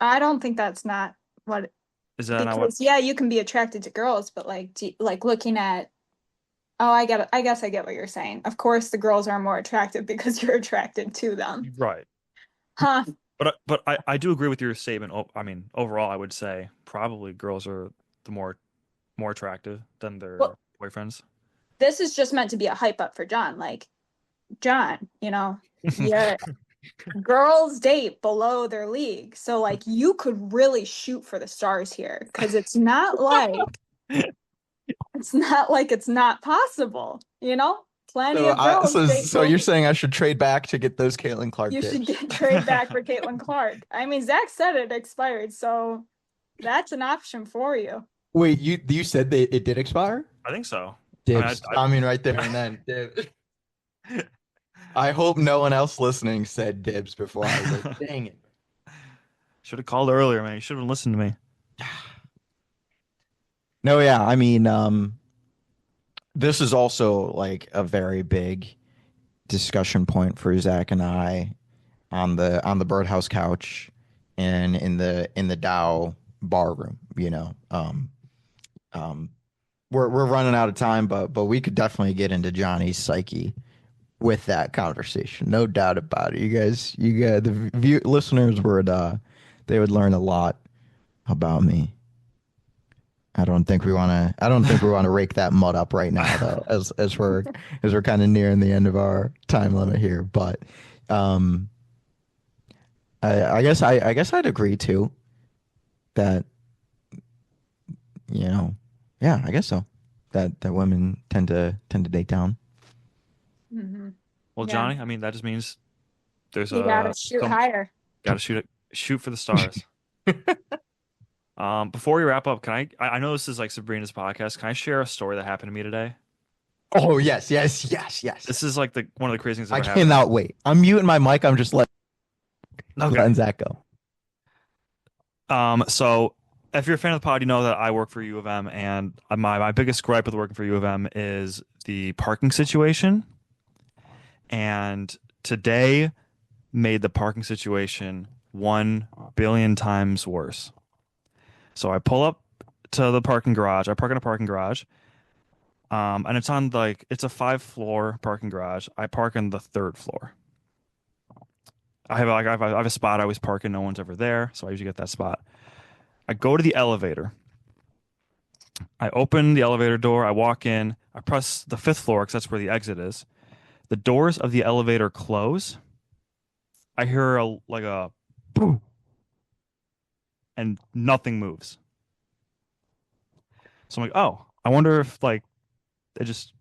I don't think that's not what Is that not what? because yeah, you can be attracted to girls, but like like looking at oh, I get it. I guess I get what you're saying. Of course, the girls are more attractive because you're attracted to them. Right. Huh. But I do agree with your statement. I mean, overall, I would say probably girls are the more attractive than their Well, boyfriends. this is just meant to be a hype up for John. Like, John, yeah, girls date below their league. So like you could really shoot for the stars here because it's not like it's not possible, Plenty So of girls date so you're below. saying I should trade back to get those Caitlin Clark You should dibs? get trade back for Caitlin Clark. I mean, Zach said it expired, so that's an option for you. Wait, you said that it did expire? I think so. Dibs. I mean, right there and then dibs. I hope no one else listening said dibs before I was like, dang it. Should have called earlier, man. You should have listened to me. No, yeah, I mean, this is also like a very big discussion point for Zach and I on the birdhouse couch and in the Dow bar room, Um, we're running out of time, but we could definitely get into Johnny's psyche with that conversation. No doubt about it. You guys, the listeners they would learn a lot about me. I don't think we want to rake that mud up right now though, as we're kind of nearing the end of our time limit here. But um I guess I'd agree too that, you know, yeah, I guess so. That women tend to date down. Hmm. Well, Yeah, Johnny, I mean, that just means there's you gotta shoot some higher. got to shoot for the stars. Before we wrap up, can I know this is like Sabrina's podcast. Can I share a story that happened to me today? Oh yes, yes, yes, yes. This is like the one of the craziest things I that ever happened. cannot wait. I'm muting my mic. I'm just Okay. letting Zach go. So if you're a fan of the pod, you know that I work for U of M, and my biggest gripe with working for U of M is the parking situation. And today made the parking situation 1 billion times worse. So I pull up to the parking garage. I park in a parking garage. And it's a 5-floor parking garage. I park in the 3rd floor. I have a spot I always park in. No one's ever there, so I usually get that spot. I go to the elevator. I open the elevator door. I walk in. I press the 5th floor because that's where the exit is. The doors of the elevator close. I hear like a boom, and nothing moves. So I'm like, oh, I wonder if like it just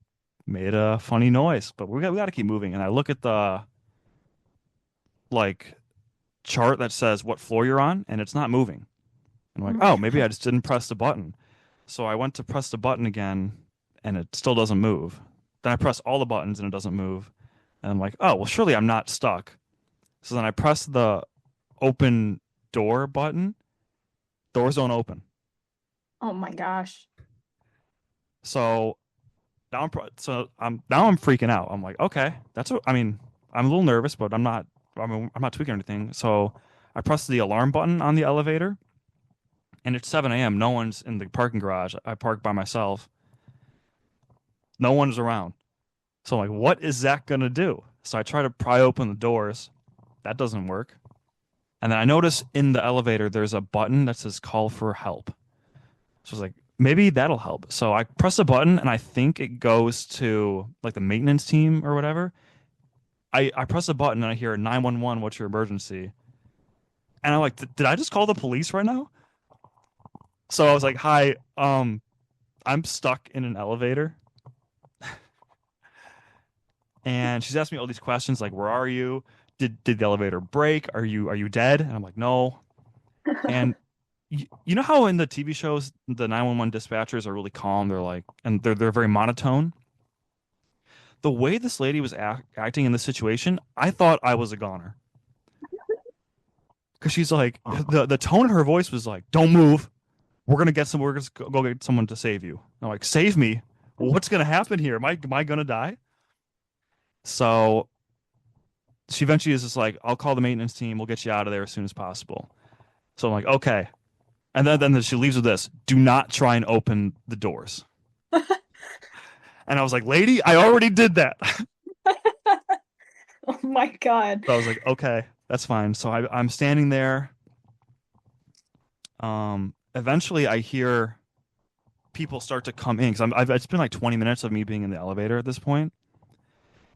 made a funny noise, but we got to keep moving. And I look at the like chart that says what floor you're on, and it's not moving. And I'm like, oh, maybe I just didn't press the button. So I went to press the button again, and it still doesn't move. Then I press all the buttons, and it doesn't move. And I'm like, oh, well, surely I'm not stuck. So then I press the open door button. Doors don't open. Oh my gosh. So now I'm freaking out. I'm like, okay, I mean, I'm a little nervous, but I'm not tweaking anything. So I press the alarm button on the elevator, and it's 7 a.m. No one's in the parking garage. I park by myself. No one's around. So I'm like, what is Zach gonna do? So I try to pry open the doors. That doesn't work. And then I notice in the elevator there's a button that says call for help. So I was like, maybe that'll help. So I press the button, and I think it goes to like the maintenance team or whatever. I press the button, and I hear 911, what's your emergency? And I'm like, did I just call the police right now? So I was like, hi, I'm stuck in an elevator. And she's asked me all these questions like, where are you? Did the elevator break? Are you dead? And I'm like, no. And you know how in the TV shows the 911 dispatchers are really calm, they're very monotone. The way this lady was acting in this situation, I thought I was a goner. Because she's like, the tone of her voice was like, don't move. We're gonna go get someone to save you. I'm like, save me? What's gonna happen here? Am I gonna die? So she eventually is just like, I'll call the maintenance team. We'll get you out of there as soon as possible. So I'm like, okay. And then she leaves with this: "Do not try and open the doors." And I was like, "Lady, I already did that." Oh my God. So I was like, "Okay, that's fine." So I'm standing there. Eventually, I hear people start to come in because it's been like 20 minutes of me being in the elevator at this point,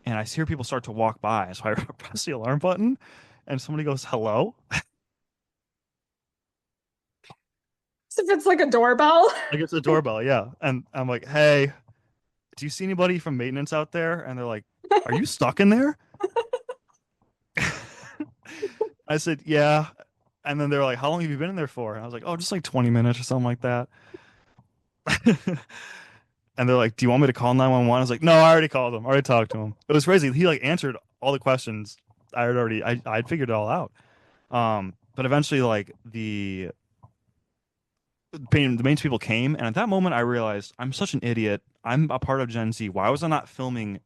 and I hear people start to walk by. So I press the alarm button, and somebody goes, "Hello." So if it's like a doorbell. Like it's a doorbell, yeah. And I'm like, "Hey, do you see anybody from maintenance out there?" And they're like, "Are you stuck in there?" I said, "Yeah." And then they're like, "How long have you been in there for?" And I was like, "Oh, just like 20 minutes or something like that." And they're like, "Do you want me to call 911?" I was like, "No, I already called him. I already talked to him." It was crazy. He like answered all the questions. I'd figured it all out. But eventually like the main people came, and at that moment I realized I'm such an idiot. I'm a part of Gen Z. Why was I not filming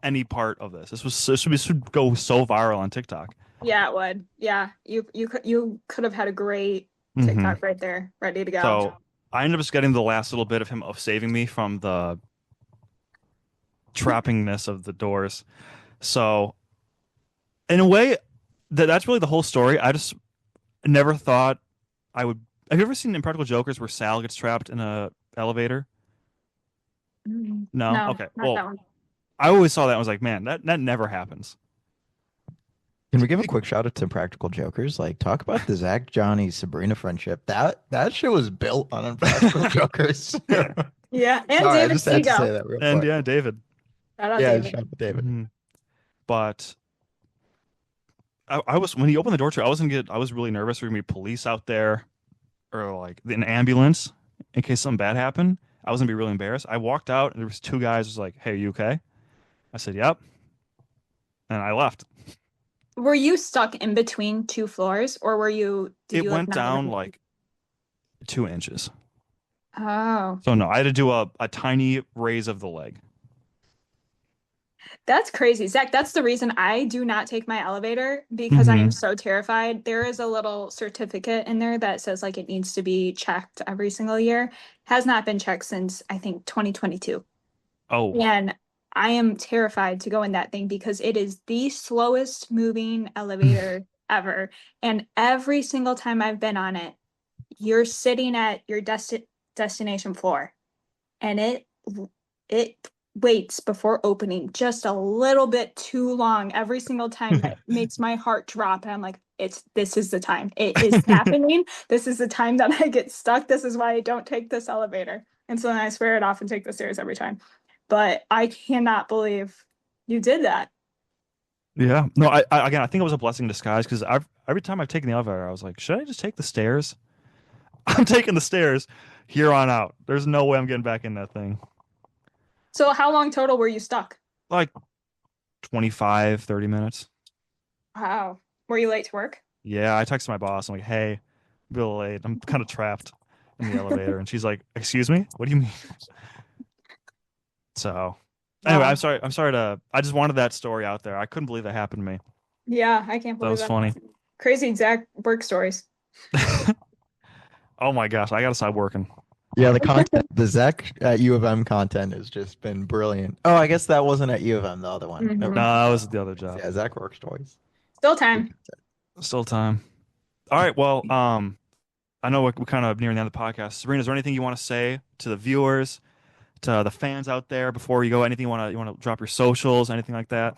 any part of this? This should go so viral on TikTok. Yeah, it would. Yeah, you could have had a great Hmm. TikTok right there, ready to go. So I ended up just getting the last little bit of him of saving me from the trappingness of the doors. So in a way, that's really the whole story. I just never thought I would. Have you ever seen Impractical Jokers where Sal gets trapped in a elevator? No? No, Okay. not Well, that one. I always saw that and was like, man, that never happens. Can we give a quick shout out to Practical Jokers? Like, talk about the Zach, Johnny, Sabrina friendship. That shit was built on Impractical Jokers. Yeah, and Sorry, I David just had to say Seagull. that real And quick. yeah, David. Shout out Yeah, David. shout out to David. Mhm. But I was when he opened the door to, I was really nervous for gonna be police out there or like an ambulance in case something bad happened. I was gonna be really embarrassed. I walked out and there was two guys was like, "Hey, are you okay?" I said, "Yep," and I left. Were you stuck in between two floors, or did It you like went not down have? like 2 inches. Oh, So no, I had to do a tiny raise of the leg. that's crazy. Zach, that's the reason I do not take my elevator because I am Hmm. so terrified. There is a little certificate in there that says like it needs to be checked every single year. Has not been checked since I think 2022. Oh, And I am terrified to go in that thing because it is the slowest moving elevator ever. And every single time I've been on it, you're sitting at your destination floor and it waits before opening just a little bit too long every single time. That makes my heart drop and I'm like, this is the time. It is happening. This is the time that I get stuck. This is why I don't take this elevator. And so then I swear it off and take the stairs every time. But I cannot believe you did that. yeah. No, again, I think it was a blessing in disguise because every time I've taken the elevator, I was like, should I just take the stairs? I'm taking the stairs here on out. There's no way I'm getting back in that thing. So how long total were you stuck? Like 25, 30 minutes. Wow. Were you late to work? Yeah, I texted my boss. I'm like, hey, I'm a little late. I'm kind of trapped in the elevator. And she's like, excuse me? What do you mean? So anyway, Wow. I'm sorry I just wanted that story out there. I couldn't believe that happened to me. Yeah, I can't That believe was that. funny. Crazy exact work stories. Oh my gosh, I gotta stop working. Yeah, the content, the Zach at U of M content has just been brilliant. Oh, I guess that wasn't at U of M, the other one. Never No, Mhm. mind. that was the other job. Yeah, Zach works toys. Still Good time. content. Still time. All right, well, I know we're kind of nearing the end of the podcast. Sabrina, is there anything you want to say to the viewers, to the fans out there before you go? Anything you want to drop your socials, anything like that?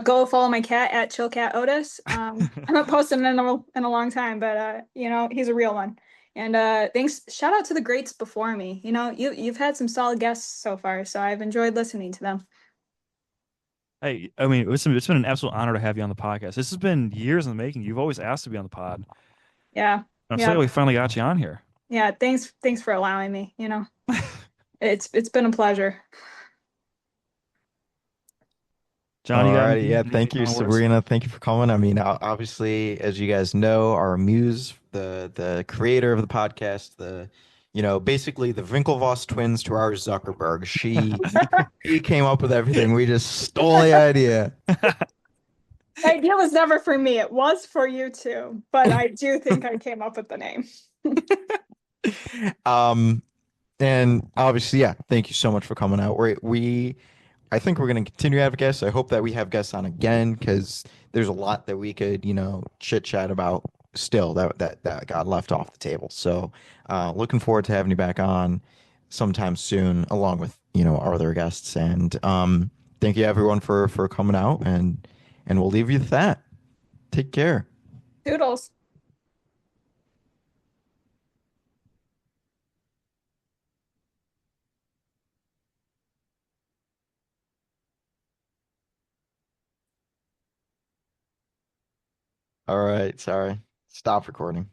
Go follow my cat at ChillCatOtis. I haven't posted in a long time, but he's a real one. And thanks, shout out to the greats before me. You've had some solid guests so far, so I've enjoyed listening to them. Hey, I mean, it's been an absolute honor to have you on the podcast. This has been years in the making. You've always asked to be on the pod. Yeah, I'm so glad yeah, we finally got you on here. yeah. Thanks for allowing me. It's been a pleasure. John, you got Alrighty, anything? yeah, Any thank you, final words? Sabrina. Thank you for coming. I mean, obviously, as you guys know, our muse, the creator of the podcast, basically the Winklevoss twins to our Zuckerberg. She came up with everything. We just stole the idea. The idea was never for me. It was for you too, but I do think I came up with the name. Um, and obviously, yeah, thank you so much for coming out. I think we're going to continue to have guests. I hope that we have guests on again because there's a lot that we could, chit chat about still that got left off the table. So, looking forward to having you back on sometime soon, along with, our other guests. And thank you everyone for coming out and we'll leave you with that. Take care. Doodles. All right, sorry. Stop recording.